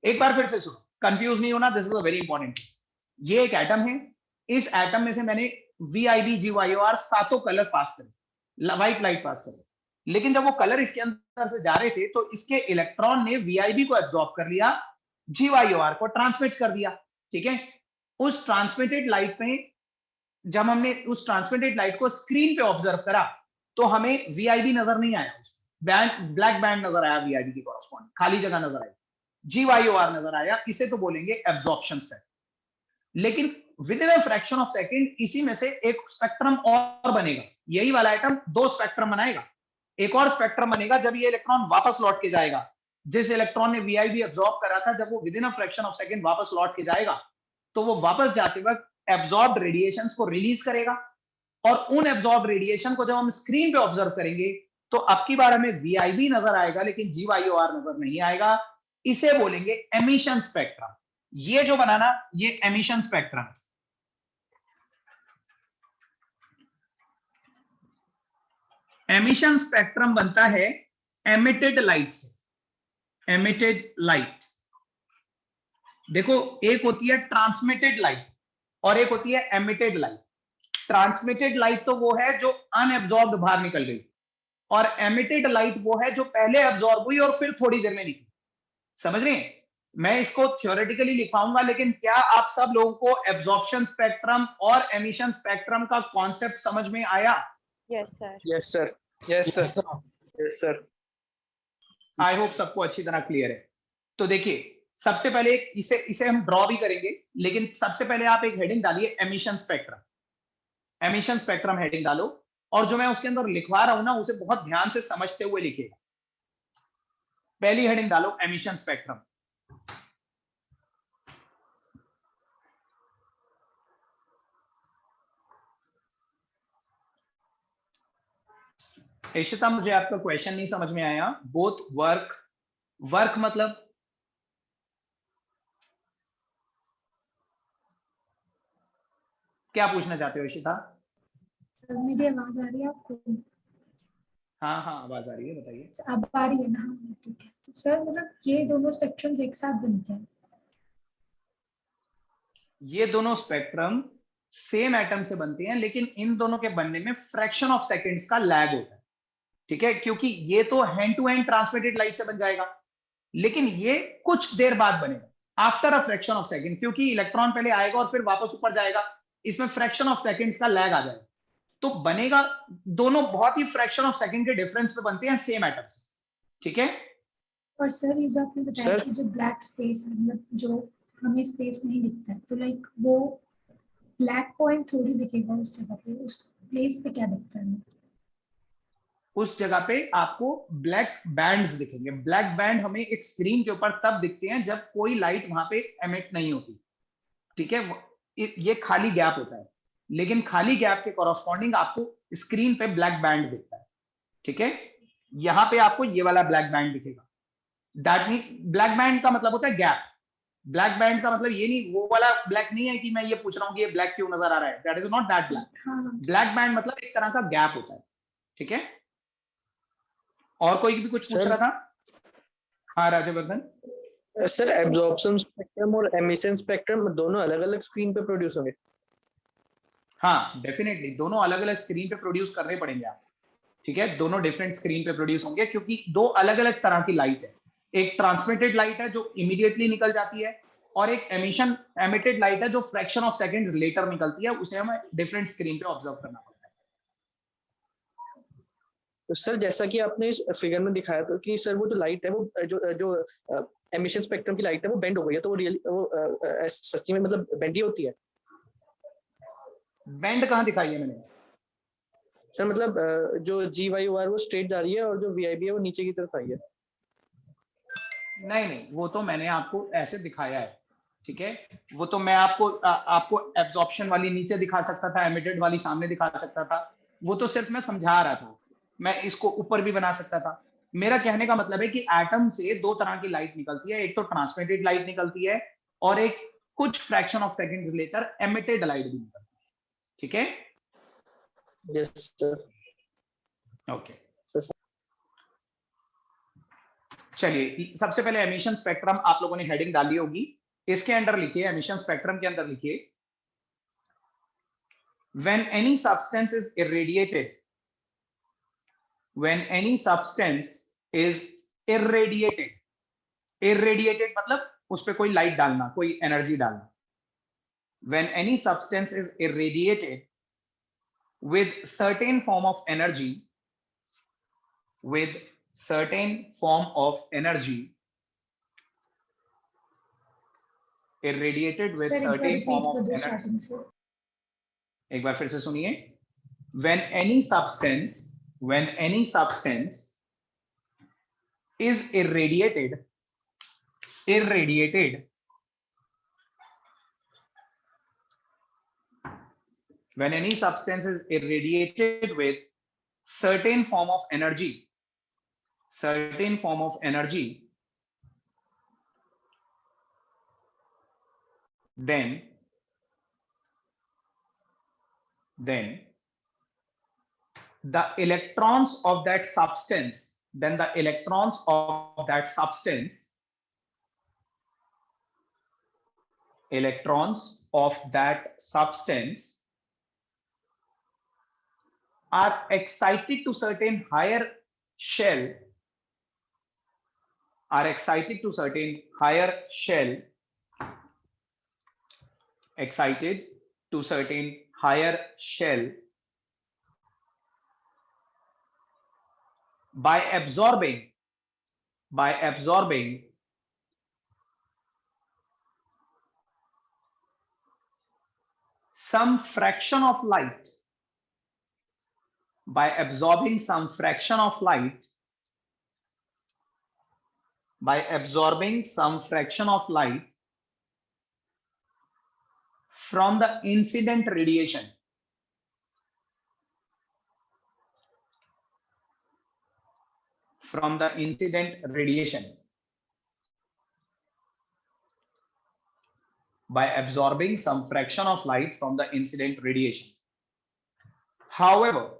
एक बार फिर से सुनो, कंफ्यूज नहीं होना, this is a very important. ये एक एटम है, इस एटम में से मैंने VIB GYOR सातों कलर पास करे, व्हाइट लाइट पास करे, लेकिन जब वो कलर इसके अंदर से जा रहे थे तो इसके इलेक्ट्रॉन ने VIB को एब्जॉर्ब कर लिया, GYOR को ट्रांसमिट कर दिया, ठीक है। उस ट्रांसमिटेड लाइट में जब हमने उस ट्रांसमिटेड लाइट को स्क्रीन पे ऑब्जर्व करा तो हमें VIB नजर नहीं आया, बैंड ब्लैक बैंड नजर आया, VIB की कॉरस्पॉन्डिंग खाली जगह नजर आई, GYOR नजर आया, इसे तो बोलेंगे एब्जॉर्प्शन स्पेक्ट्रम। लेकिन with in a fraction of second इसी में से एक स्पेक्ट्रम और बनेगा, यही वाला आइटम 2 स्पेक्ट्रम बनाएगा। एक और स्पेक्ट्रम बनेगा जब ये इलेक्ट्रॉन वापस लौट के जाएगा, जिस इलेक्ट्रॉन ने VIB एब्जॉर्ब करा था, जब वो with in a fraction of second वापस लौट के जाएगा तो वो वापस जाते वक्त एब्जॉर्ब्ड रेडिएशंस को रिलीज करेगा, और उन एब्जॉर्ब रेडिएशन को जब हम स्क्रीन पे ऑब्जर्व करेंगे तो अब की बार हमें VIB नजर आएगा लेकिन GYOR नजर नहीं आएगा, इसे बोलेंगे एमिशन स्पेक्ट्रम। ये जो बनाना, ये एमिशन स्पेक्ट्रम। एमिशन स्पेक्ट्रम बनता है एमिटेड लाइट से। एमिटेड लाइट, देखो एक होती है ट्रांसमिटेड लाइट और एक होती है एमिटेड लाइट। ट्रांसमिटेड लाइट तो वो है जो अनएब्जॉर्ब्ड बाहर निकल गई, और एमिटेड लाइट वो है जो पहले एब्जॉर्ब हुई और फिर थोड़ी देर में निकली। समझ रहे हैं? मैं इसको थ्योरेटिकली लिखाऊंगा, लेकिन क्या आप सब लोगों को एब्जॉर्प्शन स्पेक्ट्रम और एमिशन स्पेक्ट्रम का कॉन्सेप्ट समझ में आया? Yes sir. Yes sir, yes sir, yes sir. I hope सबको अच्छी तरह क्लियर है। तो देखिए, सबसे पहले इसे हम ड्रॉ भी करेंगे, लेकिन सबसे पहले आप एक हेडिंग डालिए emission spectrum. Emission spectrum heading डालो, और जो मैं उसके अंदर लिखवा रहा हूं ना उसे बहुत ध्यान से समझते हुए लिखिएगा। पहली हेडिंग डालो एमिशन स्पेक्ट्रम। इशिता, मुझे आपका क्वेश्चन नहीं समझ में आया। बोथ वर्क मतलब क्या पूछना चाहते हो इशिता? सर मेरी आवाज आ रही है आपको? हाँ हाँ, आवाज आ रही है, बताइए। अब आ रही है ना? हाँ, ठीक है। तो सर मतलब ये दोनों स्पेक्ट्रम्स एक साथ बनते हैं? ये दोनों स्पेक्ट्रम सेम एटम से बनते हैं, लेकिन इन दोनों के बनने में फ्रैक्शन ऑफ सेकंड्स का लैग होता है, ठीक है। क्योंकि ये तो hand to hand transmitted light से बन जाएगा, लेकिन ये कुछ देर बाद बनेगा, after a fraction of second, क्योंकि इलेक्ट्रॉन पहले आएगा और फिर वापस ऊपर जाएगा, इसमें फ्रैक्शन ऑफ सेकंड्स का लैग आ जाएगा। तो बनेगा, दोनों बहुत ही फ्रैक्शन ऑफ सेकंड के डिफरेंस पे बनते हैं सेम एटम से, ठीक है। और सर ये जो आपने बताया सर? कि जो ब्लैक स्पेस है, मतलब जो हमें स्पेस नहीं दिखता है, तो लाइक वो ब्लैक पॉइंट थोड़ी दिखेगा उस जगह पे, उस प्लेस पे क्या दिखता है? उस जगह पे आपको ब्लैक बैंड्स दिखेंगे। ब्लैक बैंड हमें एक स्क्रीन के ऊपर तब दिखते हैं जब कोई लाइट वहां पे एमिट नहीं होती, ठीक है, ये खाली गैप होता है, लेकिन खाली गैप के कॉरस्पॉन्डिंग आपको स्क्रीन पे ब्लैक बैंड दिखता है, ठीक है। यहां पे आपको ये वाला ब्लैक बैंड दिखेगा। दैट मीन ब्लैक बैंड का मतलब होता है गैप। ब्लैक बैंड का मतलब ये नहीं, वो वाला ब्लैक नहीं है कि मैं ये पूछ रहा हूँ कि ये ब्लैक क्यों नजर आ रहा है, that is not that black. हाँ ब्लैक बैंड मतलब एक तरह का गैप होता है, ठीक है। और कोई भी कुछ पूछ सर, रहा था? हाँ राजवर्धन। सर एब्जॉर्प्शन स्पेक्ट्रम और एमिशन स्पेक्ट्रम दोनों अलग अलग स्क्रीन पे प्रोड्यूस होंगे? हाँ डेफिनेटली दोनों अलग अलग स्क्रीन पे प्रोड्यूस करने पड़ेंगे आप, ठीक है। दोनों डिफरेंट स्क्रीन पे प्रोड्यूस होंगे क्योंकि दो अलग अलग तरह की लाइट है। एक ट्रांसमिटेड लाइट है जो इमीडिएटली निकल जाती है, और एक एमिटेड लाइट है जो फ्रैक्शन ऑफ सेकंड्स लेटर निकलती है, उसे हमें डिफरेंट स्क्रीन पे ऑब्जर्व करना पड़ता है। तो सर जैसा कि आपने इस फिगर में दिखाया था कि सर वो जो लाइट है वो जो एमिशन स्पेक्ट्रम की लाइट है वो बेंड हो गई है, तो वो रियली वो सच्ची में मतलब बेंड ही होती है? बैंड कहाँ दिखाई है मैंने? सर मतलब जो GYOR वो स्ट्रेट जा रही है और जो VIB है वो नीचे की तरफ आई है। नहीं नहीं, वो तो मैंने आपको ऐसे दिखाया है, ठीक है। वो तो मैं आपको एब्जॉर्प्शन वाली नीचे दिखा सकता था, एमिटेड वाली सामने दिखा सकता था, वो तो सिर्फ मैं समझा रहा था। मैं इसको ऊपर भी बना सकता था। मेरा कहने का मतलब है कि एटम से दो तरह की लाइट निकलती है, एक तो ट्रांसमिटेड लाइट निकलती है और एक कुछ फ्रैक्शन ऑफ सेकंड्स लेकर एमिटेड लाइट भी निकलती है, ठीक है। Yes sir. ओके, चलिए सबसे पहले एमिशन स्पेक्ट्रम आप लोगों ने हेडिंग डाली होगी, इसके अंदर लिखिए, एमिशन स्पेक्ट्रम के अंदर लिखिए, when any substance is irradiated, when any substance is irradiated, irradiated मतलब उस पर कोई लाइट डालना, कोई एनर्जी डालना, when any substance is irradiated with certain form of energy, with certain form of energy, irradiated with sir एक बार certain form repeat of कर दो energy, स्टार्टिंग से। एक बार फिर से सुनिए, when any substance is irradiated when any substance is irradiated with certain form of energy, then the electrons of that substance, are excited to certain higher shell, excited to certain higher shell by absorbing some fraction of light, from the incident radiation, by absorbing some fraction of light from the incident radiation. However,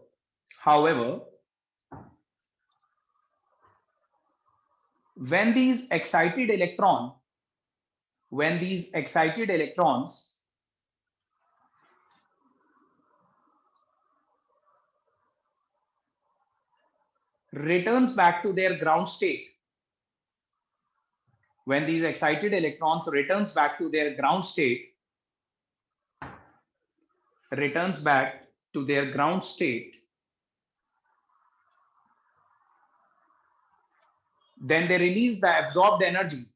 when these excited electrons returns back to their ground state, returns back to their ground state, then they release the absorbed energy,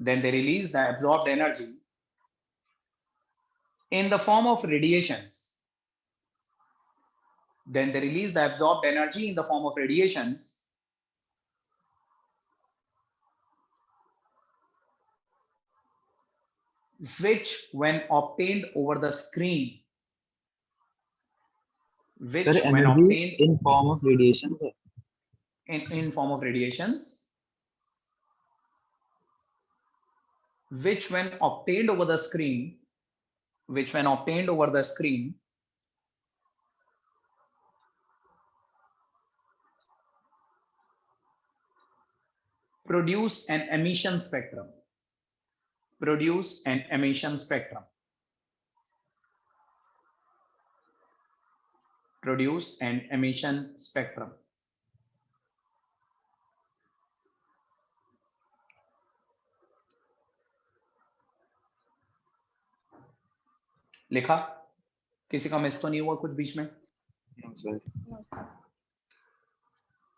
then they release the absorbed energy in the form of radiations. Then they release the absorbed energy in the form of radiations which when obtained over the screen, which Sir, when energy obtained in form of radiation. Sir. in form of radiations, which when obtained over the screen, which when obtained over the screen produce an emission spectrum. Produce an emission spectrum. Produce an emission spectrum. लिखा? किसी का miss तो नहीं हुआ कुछ बीच में? No, sir.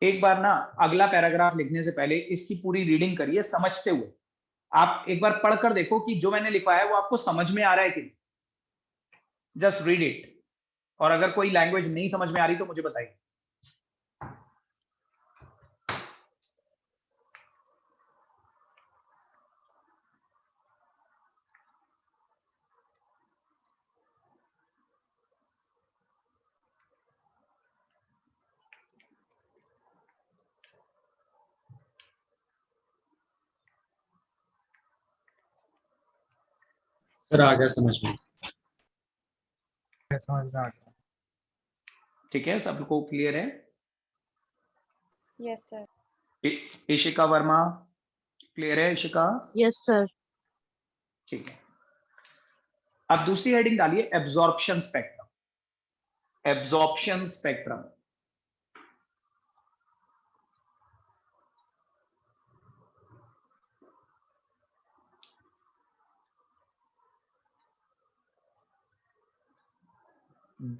एक बार ना अगला पैराग्राफ लिखने से पहले इसकी पूरी रीडिंग करिए समझते हुए। आप एक बार पढ़कर देखो कि जो मैंने लिखा है वो आपको समझ में आ रहा है कि नहीं। जस्ट रीड इट, और अगर कोई लैंग्वेज नहीं समझ में आ रही तो मुझे बताइए। सर आ गया समझ में। समझ में आ गया। ठीक है, सबको क्लियर है? Yes sir. Ishika Verma clear है? इशिका? Yes sir. ठीक है, अब दूसरी हेडिंग डालिए absorption spectrum. Absorption spectrum.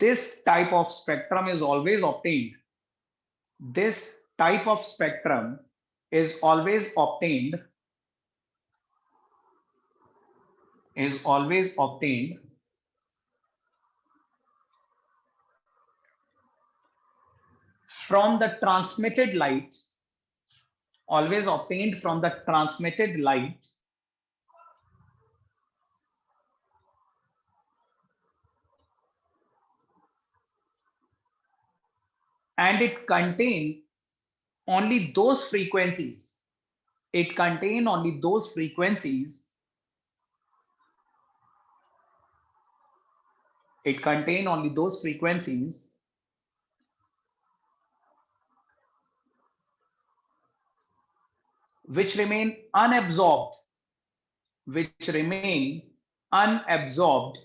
This type of spectrum is always obtained. This type of spectrum is always obtained. Is always obtained from the transmitted light. Always obtained from the transmitted light and it contain only those frequencies. It contain only those frequencies. It contain only those frequencies which remain unabsorbed, which remain unabsorbed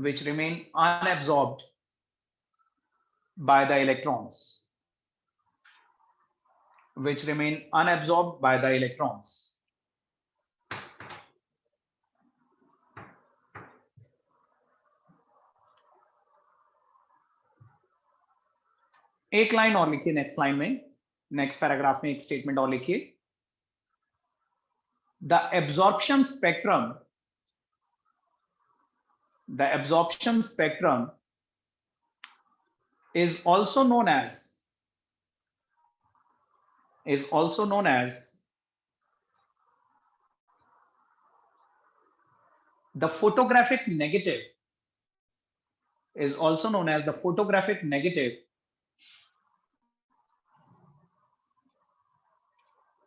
which remain unabsorbed by the electrons, which remain unabsorbed by the electrons. एक line और लिखिए next line में, next paragraph में एक statement और लिखिए। The absorption spectrum, the absorption spectrum is also known as the photographic negative, is also known as the photographic negative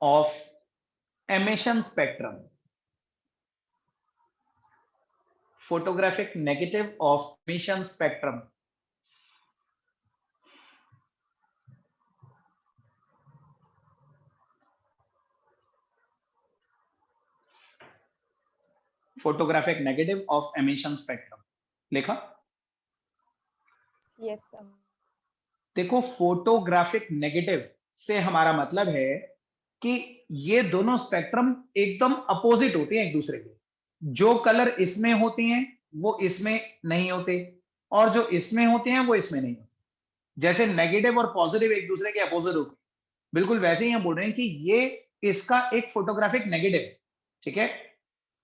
of emission spectrum. Photographic negative of emission spectrum. Photographic negative of emission spectrum. लिखा? Yes sir. देखो, photographic negative से हमारा मतलब है कि ये दोनों spectrum एकदम अपोजिट होते हैं एक दूसरे के। जो कलर इसमें होते हैं वो इसमें नहीं होते, और जो इसमें होते हैं वो इसमें नहीं होते। जैसे नेगेटिव और पॉजिटिव एक दूसरे के अपोजिट होते हैं, बिल्कुल वैसे ही हम बोल रहे हैं कि ये इसका एक फोटोग्राफिक नेगेटिव है, ठीक है।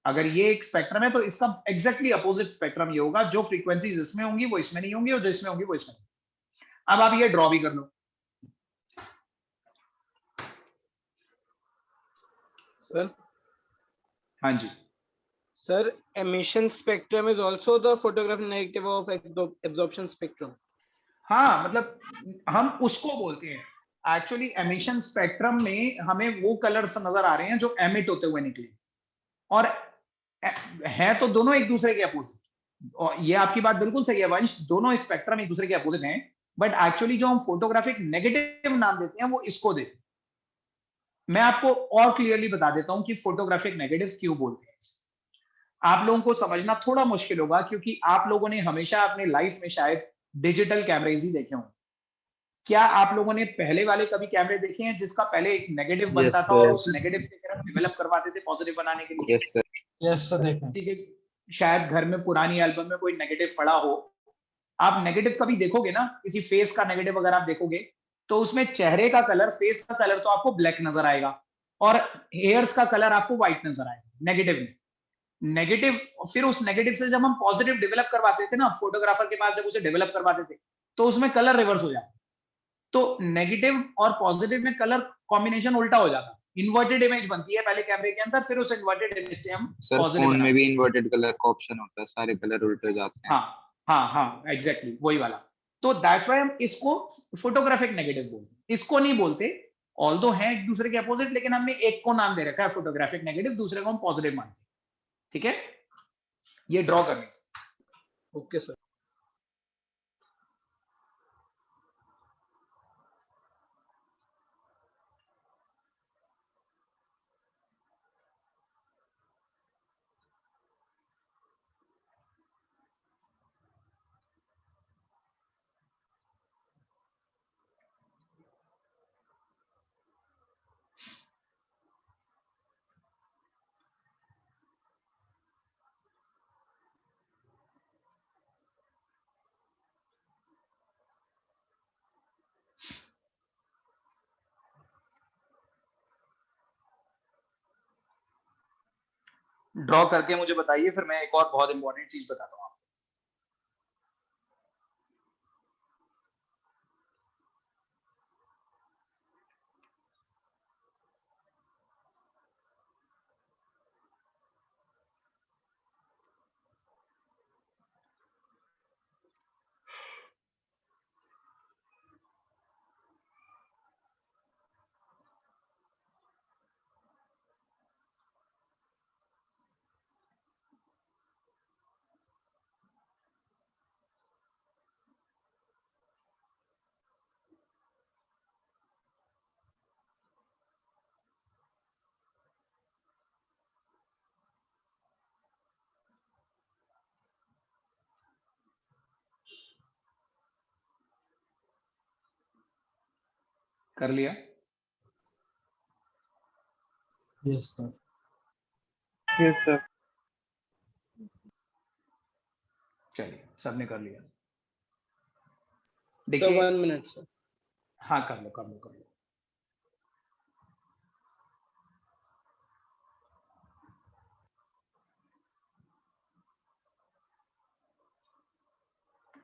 अगर ये एक स्पेक्ट्रम है तो इसका एग्जैक्टली अपोजिट स्पेक्ट्रम ये होगा, जो फ्रीक्वेंसीज इसमें होंगी वो इसमें नहीं होंगी, और जो इसमें होंगी वो इसमें नहीं। अब आप ये ड्रॉ भी कर लो। Sir, हाँ जी, sir, emission spectrum is also the photographic negative of absorption spectrum. हाँ, मतलब हम उसको बोलते हैं एक्चुअली एमिशन स्पेक्ट्रम में हमें वो कलर्स नजर आ रहे हैं जो एमिट होते हुए निकले, और है तो दोनों एक दूसरे के अपोजिट। और ये आपकी बात बिल्कुल सही है वंश, दोनों स्पेक्ट्रम एक दूसरे के अपोजिट हैं, बट एक्चुअली जो हम फोटोग्राफिक नेगेटिव नाम देते हैं वो इसको देते हैं। मैं आपको और क्लियरली बता देता हूं कि फोटोग्राफिक नेगेटिव क्यों बोलते हैं। आप लोगों को समझना थोड़ा मुश्किल होगा, क्योंकि आप लोगों ने हमेशा अपनी लाइफ में शायद डिजिटल कैमरेज ही देखे होंगे। क्या आप लोगों ने पहले वाले कभी कैमरे देखे हैं जिसका पहले एक नेगेटिव बनता था और उस नेगेटिव से फिर हम डेवलप करवाते थे पॉजिटिव बनाने के लिए? Yes sir. Yes, sir. देखें. शायद घर में पुरानी एल्बम में कोई नेगेटिव पड़ा हो, आप नेगेटिव कभी देखोगे ना, किसी फेस का नेगेटिव अगर आप देखोगे तो उसमें चेहरे का कलर, फेस का कलर तो आपको ब्लैक नजर आएगा और हेयर्स का कलर आपको व्हाइट नजर आएगा नेगेटिव में। नेगेटिव, फिर उस नेगेटिव से जब हम पॉजिटिव डेवलप करवाते थे ना, फोटोग्राफर के पास जब उसे डेवलप करवाते थे तो उसमें कलर रिवर्स हो जाता। तो नेगेटिव और पॉजिटिव में कलर कॉम्बिनेशन उल्टा हो जाता, इन्वर्टेड इमेज बनती है पहले कैमरे के अंदर, फिर उस इन्वर्टेड इमेज से हम सर पॉजिटिव फोन में भी इन्वर्टेड कलर का ऑप्शन होता है, सारे कलर उल्टे हो जाते हैं। हाँ, एग्जैक्टली वही वाला। तो दैट्स व्हाई हम इसको फोटोग्राफिक नेगेटिव बोलते हैं, इसको नहीं बोलते। ऑल्दो हैं एक दूसरे के अपोजिट, लेकिन हमने एक को नाम दे रखा है फोटोग्राफिक नेगेटिव, दूसरे को हम पॉजिटिव मानते हैं, ठीक है। ये ड्रॉ करने Okay, sir. ड्रॉ करके मुझे बताइए, फिर मैं एक और बहुत इंपॉर्टेंट चीज बताता हूँ आपको। कर लिया? Yes, sir. Yes, sir. चलिए, सबने कर लिया। Sir, देखिए, 1 minute, sir. हाँ कर लो।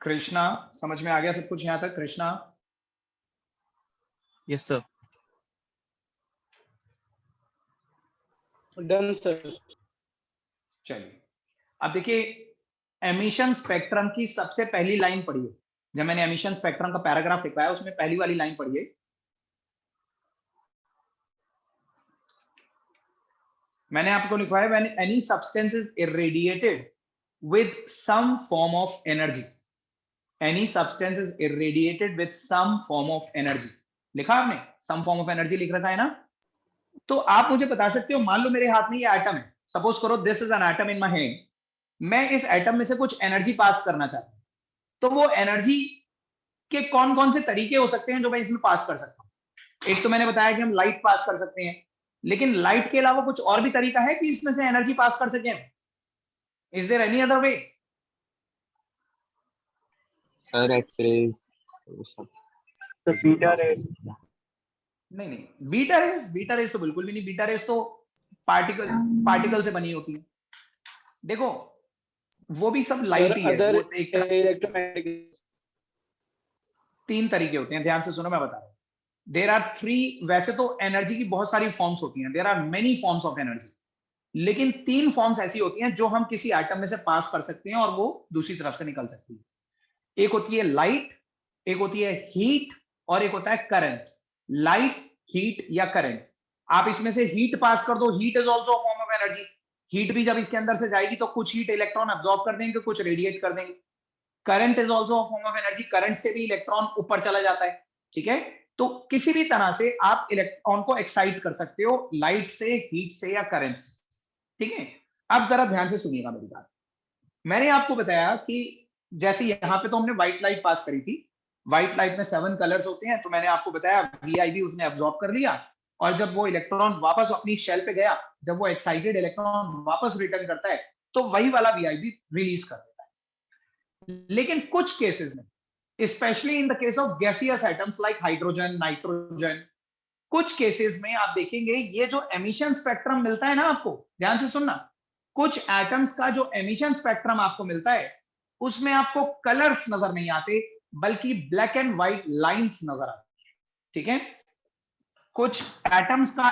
कृष्णा, समझ में आ गया सब कुछ यहाँ तक? Krishna, Yes, sir. Done, sir. चलिए अब देखिए, एमिशन स्पेक्ट्रम की सबसे पहली लाइन पढ़िए। जब मैंने एमिशन स्पेक्ट्रम का पैराग्राफ लिखवाया उसमें पहली वाली लाइन पढ़िए। मैंने आपको लिखवाया, when any substance is irradiated with some form of energy, any substance is irradiated with some form of energy. लिखा आपने? सम फॉर्म ऑफ एनर्जी लिख रखा है ना? तो आप मुझे बता सकते हो, मान लो मेरे हाथ में ये एटम है, सपोज करो this is an atom in my hand, मैं इस एटम में से कुछ एनर्जी पास करना चाहता हूं, तो वो एनर्जी के कौन कौन से तरीके हो सकते हैं जो मैं इसमें पास कर सकता हूं? एक तो मैंने बताया कि हम लाइट पास कर सकते हैं, लेकिन लाइट के अलावा कुछ और भी तरीका है कि इसमें से एनर्जी पास कर सकें? Is there any other way? Sir X rays, वो सब। तो बीटा रेस नहीं, बीटा रेस तो बिल्कुल भी नहीं, बीटा रेस तो पार्टिकल से बनी होती है। देखो वो भी सब लाइट ही है, अदर वो एक इलेक्ट्रोमैग्नेटिक 3 तरीके होते हैं, ध्यान से सुनो मैं बता रहा हूँ। देयर आर 3, वैसे तो एनर्जी की बहुत सारी फॉर्म्स होती हैं, there are many forms of energy, लेकिन 3 फॉर्म्स ऐसी होती हैं जो हम किसी एटम में से पास कर सकते हैं और वो दूसरी तरफ से निकल सकती है। एक होती है लाइट, एक होती है हीट, और एक होता है करंट। लाइट, हीट या करंट, आप इसमें से हीट पास कर दो, heat is also a form of energy. Heat भी जब इसके अंदर से जाएगी तो कुछ हीट इलेक्ट्रॉन अब्सॉर्ब कर देंगे, कुछ रेडिएट कर देंगे। Current is also a form of energy, current से भी इलेक्ट्रॉन ऊपर चला जाता है, ठीक है। तो किसी भी तरह से आप इलेक्ट्रॉन को एक्साइट कर सकते हो, लाइट से, हीट से या करंट से, ठीक है। अब जरा ध्यान से सुनिएगा मेरी बात। मैंने आपको बताया कि जैसे यहाँ पे तो हमने व्हाइट लाइट पास करी थी, व्हाइट लाइट में 7 कलर्स होते हैं, तो मैंने आपको बताया VIB उसने अब्सॉर्ब कर लिया, और जब वो इलेक्ट्रॉन वापस अपनी शेल पे गया, जब वो एक्साइटेड इलेक्ट्रॉन वापस रिटर्न करता है, तो वही वाला VIB रिलीज कर देता है। लेकिन कुछ केसेस में, specially in the case of gaseous atoms like hydrogen, nitrogen, कुछ केसेस में आप देखेंगे ये जो एमिशन स्पेक्ट्रम मिलता है ना आपको, ध्यान से सुनना, कुछ एटम्स का जो एमिशन स्पेक्ट्रम आपको मिलता है उसमें आपको कलर्स नजर नहीं आते, बल्कि ब्लैक एंड व्हाइट लाइंस नजर आती है, ठीक है। कुछ एटम्स का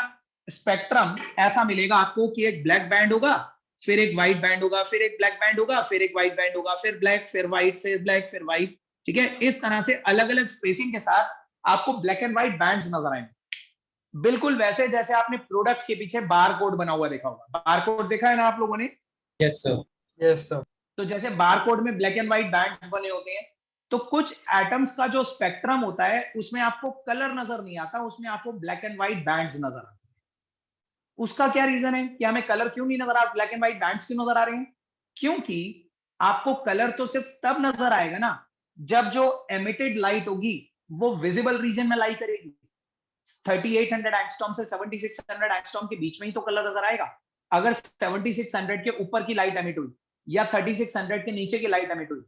स्पेक्ट्रम ऐसा मिलेगा आपको कि एक ब्लैक बैंड होगा, फिर एक व्हाइट बैंड होगा, फिर एक ब्लैक बैंड होगा, फिर एक व्हाइट बैंड होगा, फिर ब्लैक, फिर व्हाइट, फिर ब्लैक, फिर व्हाइट, ठीक है। इस तरह से अलग अलग स्पेसिंग के साथ आपको ब्लैक एंड व्हाइट बैंड्स नजर आएंगे, बिल्कुल वैसे जैसे आपने प्रोडक्ट के पीछे बार कोड बना हुआ देखा होगा। बार कोड देखा है ना आप लोगों ने? Yes sir. तो जैसे बार कोड में ब्लैक एंड व्हाइट बैंड्स बने होते हैं, तो कुछ एटम्स का जो स्पेक्ट्रम होता है उसमें आपको कलर नजर नहीं आता, उसमें आपको ब्लैक एंड व्हाइट बैंड्स नजर आते हैं। उसका क्या रीजन है कि हमें कलर क्यों नहीं नजर आ, ब्लैक एंड व्हाइट बैंड्स क्यों नजर आ रहे हैं? क्योंकि आपको कलर तो सिर्फ तब नजर आएगा ना जब जो एमिटेड लाइट होगी वो विजिबल रीजन में लाई करेगी। 3800 एंगस्ट्रॉम से 7600 एंगस्ट्रॉम के बीच में ही तो कलर नजर आएगा। अगर 7600 के ऊपर की लाइट एमिट हुई या 3600 के नीचे की लाइट एमिट हुई,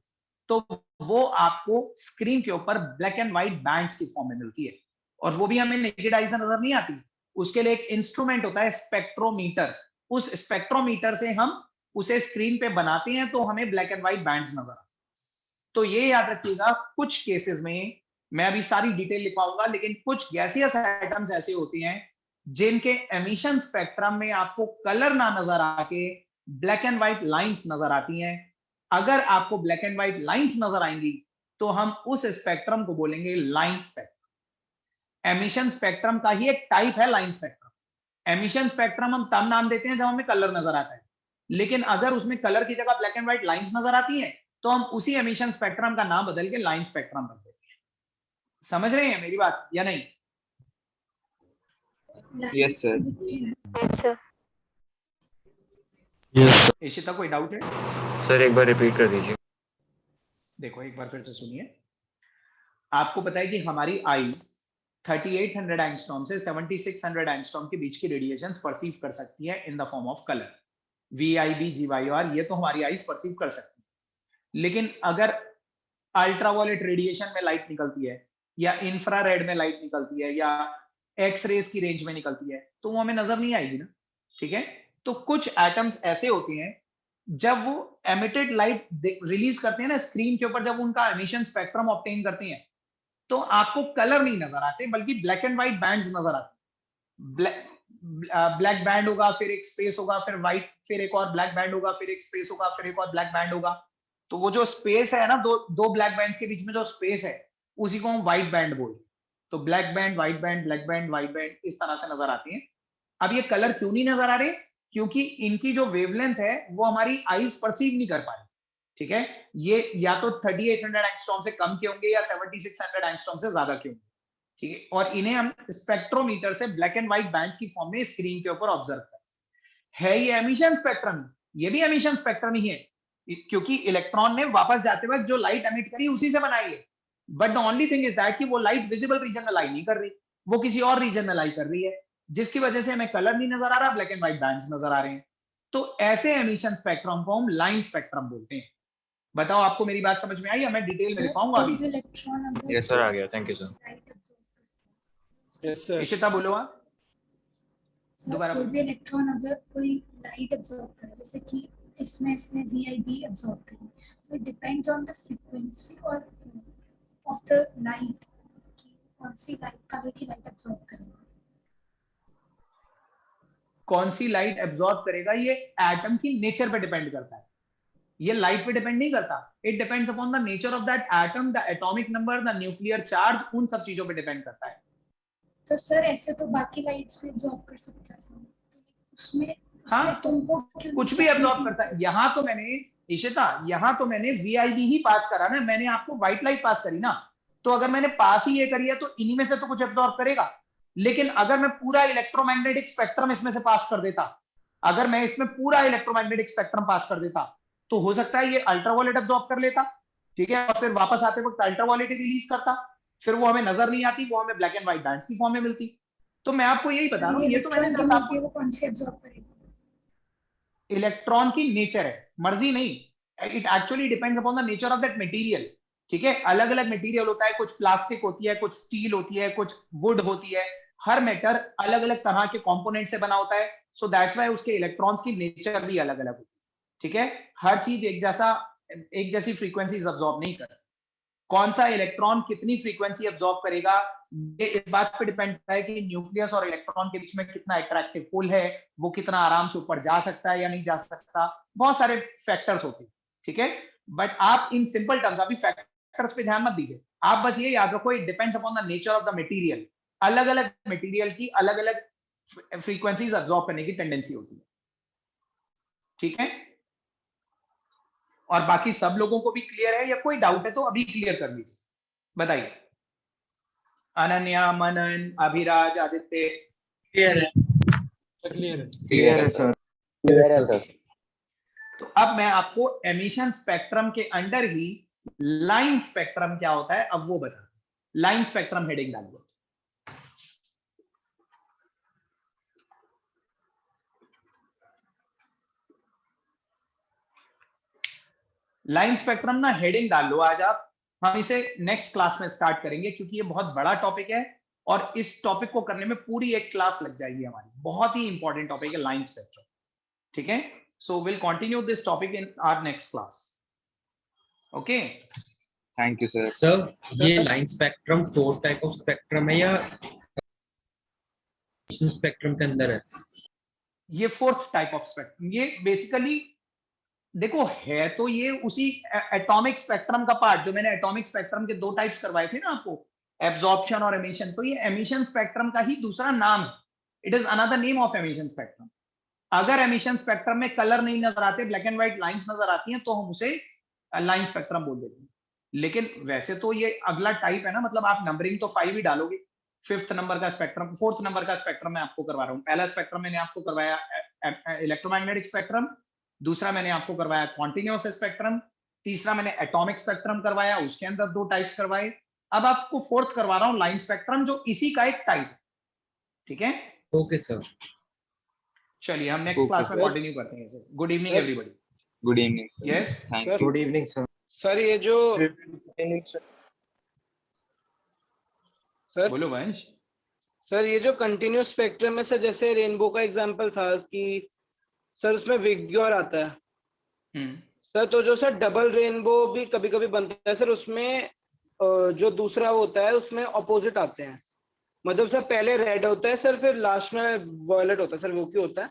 तो वो आपको स्क्रीन के ऊपर ब्लैक एंड व्हाइट बैंड्स की फॉर्म में मिलती है, और वो भी हमें नेकेड आई से नजर नहीं आती। उसके लिए एक इंस्ट्रूमेंट होता है स्पेक्ट्रोमीटर, उस स्पेक्ट्रोमीटर से हम उसे स्क्रीन पे बनाते हैं तो हमें ब्लैक एंड व्हाइट बैंड्स नजर आते हैं। तो ये याद रखिएगा, कुछ केसेस में, मैं अभी सारी डिटेल लिखवाऊंगा, लेकिन कुछ गैसियस एटम्स ऐसे होते हैं जिनके एमिशन स्पेक्ट्रम में आपको कलर ना नजर आके ब्लैक एंड व्हाइट लाइंस नजर आती हैं। अगर आपको ब्लैक एंड व्हाइट लाइंस नजर आएंगी तो हम उस स्पेक्ट्रम को बोलेंगे लाइन स्पेक्ट्रम। एमिशन स्पेक्ट्रम का ही एक टाइप है लाइन स्पेक्ट्रम। एमिशन स्पेक्ट्रम हम तब नाम देते हैं जब हमें कलर नजर आता है, लेकिन अगर उसमें कलर की जगह ब्लैक एंड व्हाइट लाइंस नजर आती हैं तो हम उसी एमिशन स्पेक्ट्रम का नाम बदल के लाइन स्पेक्ट्रम रख देते हैं। समझ रहे हैं मेरी बात या नहीं? Yes sir. Yes, sir. Ishita कोई डाउट है? सर एक बार रिपीट कर दीजिए। देखो एक बार फिर से सुनिए। आपको पता है कि हमारी आईज 3800 एंगस्ट्रॉम से 7600 एंगस्ट्रॉम के बीच की रेडिएशंस परसीव कर सकती है in the form of colour. VIB, GYR, ये तो हमारी आईज परसीव कर सकती है। लेकिन अगर अल्ट्रावायलेट रेडिएशन में लाइट निकलती है, या इंफ्रारेड में लाइट निकलती है, या एक्स-रेज की रेंज में निकलती है, तो वो हमें नजर नहीं आएगी ना, ठीक है। तो कुछ एटम्स ऐसे होते हैं जब वो एमिटेड लाइट रिलीज करते हैं ना स्क्रीन के ऊपर, जब उनका एमिशन स्पेक्ट्रम ऑब्टेन करते हैं, तो आपको कलर नहीं नजर आते बल्कि ब्लैक एंड व्हाइट बैंड्स नजर आते हैं। ब्लैक बैंड होगा, फिर एक स्पेस होगा, फिर व्हाइट, फिर एक और ब्लैक बैंड होगा, फिर एक स्पेस होगा, फिर एक और ब्लैक बैंड होगा। तो वो जो स्पेस है ना, दो ब्लैक बैंड्स के बीच में जो स्पेस है, उसी को हम व्हाइट बैंड बोलते हैं। तो black band, white band, black band, white band, इस तरह से नजर आती है। अब ये कलर क्यों नहीं नजर आ रहे? क्योंकि इनकी जो वेवलेंथ है वो हमारी आईज परसीव नहीं कर पा रही, ठीक है। ये या तो 3800 एंगस्ट्रॉम से कम के होंगे या 7600 एंगस्ट्रॉम से ज्यादा के होंगे, ठीक है। और इन्हें हम स्पेक्ट्रोमीटर से ब्लैक एंड व्हाइट बैंड्स की फॉर्म में स्क्रीन के ऊपर ऑब्जर्व करते हैं। है ये एमिशन स्पेक्ट्रम, ये भी एमिशन स्पेक्ट्रम ही है, क्योंकि इलेक्ट्रॉन ने वापस जाते वक्त जो लाइट एमिट करी उसी से बनाई है। But the only thing is that कि वो लाइट विजिबल रीजन में लाई नहीं कर रही, वो किसी और रीजन में लाई कर रही है, जिसकी वजह से हमें कलर नहीं नजर आ रहा, ब्लैक एंड व्हाइट बैंड्स नजर आ रहे हैं। तो ऐसे एमिशन स्पेक्ट्रम को हम लाइन स्पेक्ट्रम बोलते हैं। बताओ आपको मेरी बात समझ में आई या मैं डिटेल में दिखाऊंगा अभी? इलेक्ट्रॉन यस सर, आ गया, thank you sir. Yes, sir. Ishita बोलो आप। सर दोबारा कोई बोलो। भी इलेक्ट्रॉन अगर कोई लाइट एब्जॉर्ब करे, जैसे कि इसमें इसने VIB एब्जॉर्ब करी, तो it depends on the frequency और ऑफ द लाइट, कौन सी लाइट कलर की लाइट एब्जॉर्ब करेगा। कौन सी लाइट एब्जॉर्ब करेगा ये एटम की नेचर पे डिपेंड करता है, ये लाइट पे डिपेंड नहीं करता। It depends upon the nature of that atom, the atomic number, the nuclear charge, उन सब चीजों पे डिपेंड करता है। तो सर ऐसे तो बाकी लाइट्स भी एब्जॉर्ब कर सकता है, तो उसमें हाँ, तो तुमको क्यों कुछ भी एब्जॉर्ब करता है। यहाँ तो मैंने इशिता, यहाँ तो मैंने VIB ही पास करा ना, मैंने आपको व्हाइट लाइट पास करी ना, तो अगर मैंने पास ही ये करी है तो इन्हीं में से तो कुछ एब्जॉर्ब करेगा। लेकिन अगर मैं पूरा इलेक्ट्रोमैग्नेटिक स्पेक्ट्रम इसमें से पास कर देता, अगर मैं इसमें पूरा इलेक्ट्रोमैग्नेटिक स्पेक्ट्रम पास कर देता, तो हो सकता है ये अल्ट्रावायलेट एब्जॉर्ब कर लेता, ठीक है, और फिर वापस आते वक्त अल्ट्रावायलेट रिलीज करता, फिर वो हमें नजर नहीं आती, वो हमें ब्लैक एंड व्हाइट बैंड्स की फॉर्म में मिलती। तो मैं आपको यही बता रहा हूँ, ये तो मैंने जस्ट आपको, वो कौन सी एब्जॉर्ब करेगा। इलेक्ट्रॉन की नेचर है, मर्जी नहीं, it actually depends upon the nature of that material, ठीक है। अलग अलग मटेरियल होता है, कुछ प्लास्टिक होती है, कुछ स्टील होती है, कुछ वुड होती है, हर मेटर अलग अलग तरह के कंपोनेंट से बना होता है, सो दैट्स व्हाई उसके इलेक्ट्रॉन्स की नेचर भी अलग अलग होती है, ठीक है। हर चीज एक जैसी फ्रीक्वेंसीज अब्सॉर्ब नहीं करती। कौन सा इलेक्ट्रॉन कितनी फ्रीक्वेंसी अब्सॉर्ब करेगा, ये इस बात पे डिपेंड करता है कि न्यूक्लियस और इलेक्ट्रॉन के बीच में कितना अट्रैक्टिव पुल है, वो कितना आराम से ऊपर जा सकता है या नहीं जा सकता, बहुत सारे फैक्टर्स होते हैं, ठीक है। बट आप इन सिंपल टर्म्स अभी फैक्टर्स पे ध्यान मत दीजिए, आप बस ये याद रखो, it depends upon the nature of the material. अलग अलग मटेरियल की अलग अलग फ्रीक्वेंसीज अब्सॉर्ब करने की टेंडेंसी होती है, ठीक है। और बाकी सब लोगों को भी क्लियर है या कोई डाउट है तो अभी क्लियर कर लीजिए, बताइए। अनन्या, मनन, अभिराज, आदित्य, क्लियर है। क्लियर है। क्लियर है सर। क्लियर है सर। तो अब मैं आपको एमिशन स्पेक्ट्रम के अंडर ही लाइन स्पेक्ट्रम क्या होता है अब वो बता। लाइन स्पेक्ट्रम हेडिंग डालिए। लाइन स्पेक्ट्रम ना हेडिंग डाल लो आज आप, हम इसे नेक्स्ट क्लास में स्टार्ट करेंगे क्योंकि ये बहुत बड़ा टॉपिक है और इस टॉपिक को करने में पूरी एक क्लास लग जाएगी हमारी। बहुत ही इंपॉर्टेंट टॉपिक है लाइन स्पेक्ट्रम, ठीक है। So will continue this topic in our next class. Okay, thank you sir. Sir ये line spectrum 4 type of spectrum है या स्पेक्ट्रम के अंदर है? ये फोर्थ टाइप ऑफ स्पेक्ट्रम, ये बेसिकली देखो है तो ये उसी एटॉमिक स्पेक्ट्रम का पार्ट, जो मैंने एटॉमिक स्पेक्ट्रम के 2 टाइप्स करवाए थे ना आपको, एब्जॉर्प्शन और एमिशन, तो ये एमिशन स्पेक्ट्रम का ही दूसरा नाम है। It is another name of emission spectrum. अगर एमिशन स्पेक्ट्रम में कलर नहीं नजर आते, ब्लैक एंड व्हाइट लाइंस नजर आती हैं, तो हम उसे लाइन स्पेक्ट्रम बोल देते हैं। लेकिन वैसे तो ये अगला टाइप है ना, मतलब आप नंबरिंग तो 5 ही डालोगे। 5th नंबर का स्पेक्ट्रम, 4th नंबर का स्पेक्ट्रम मैं आपको करवा रहा हूँ। पहला स्पेक्ट्रम मैंने आपको करवाया इलेक्ट्रोमैग्नेटिक स्पेक्ट्रम, दूसरा मैंने आपको करवाया कॉन्टिन्यूअस स्पेक्ट्रम, तीसरा मैंने एटॉमिक स्पेक्ट्रम करवाया, उसके अंदर 2 टाइप्स करवाए। अब आपको 4th करवा रहा हूँ लाइन स्पेक्ट्रम, जो इसी का एक टाइप, ठीक है। Okay sir. चलिए हम नेक्स्ट क्लास में कंटिन्यू करते हैं इसे। Good evening everybody. Good evening sir. Yes, thank you. Good evening sir. Sir ये जो सर बोलो वंश। सर ये जो कंटिन्यूस स्पेक्ट्रम है सर, जैसे रेनबो का एग्जांपल था कि सर उसमें विग्योर आता है सर, तो जो सर डबल रेनबो भी कभी कभी बनता है सर, उसमें जो दूसरा होता है उसमें ऑपोजिट आते हैं, मतलब सर पहले रेड होता है सर, फिर लास्ट में वॉयलेट होता है सर, वो क्यों होता है?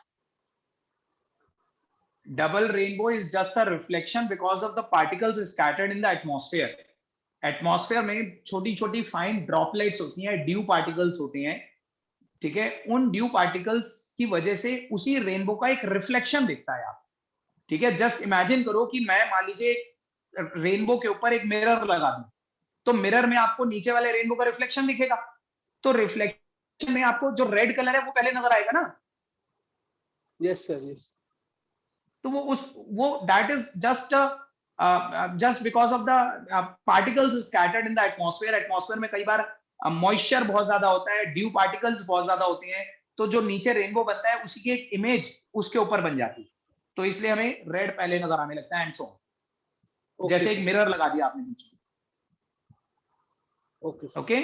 Double rainbow is just a reflection because of the particles scattered in the atmosphere. Atmosphere में छोटी छोटी फाइन ड्रॉपलेट्स होती हैं, ड्यू पार्टिकल्स होते हैं, ठीक है। उन ड्यू पार्टिकल्स की वजह से उसी रेनबो का एक रिफ्लेक्शन दिखता है आप, ठीक है। जस्ट इमेजिन करो कि मैं मान लीजिए रेनबो के ऊपर एक मिरर लगा दूं, तो मिरर में आपको नीचे वाले रेनबो का रिफ्लेक्शन दिखेगा, तो रिफ्लेक्शन में आपको जो रेड कलर है वो पहले नजर आएगा ना। Yes sir, yes. तो वो that is just because of the particles scattered in the atmosphere. Atmosphere में कई बार मॉइस्चर बहुत ज्यादा होता है, ड्यू पार्टिकल्स बहुत ज्यादा होते हैं, तो जो नीचे रेनबो बनता है उसी की एक इमेज उसके ऊपर बन जाती है, तो इसलिए हमें रेड पहले नजर आने लगता है एंड सो जैसे एक मिरर लगा दिया आपने नीचे। Okay okay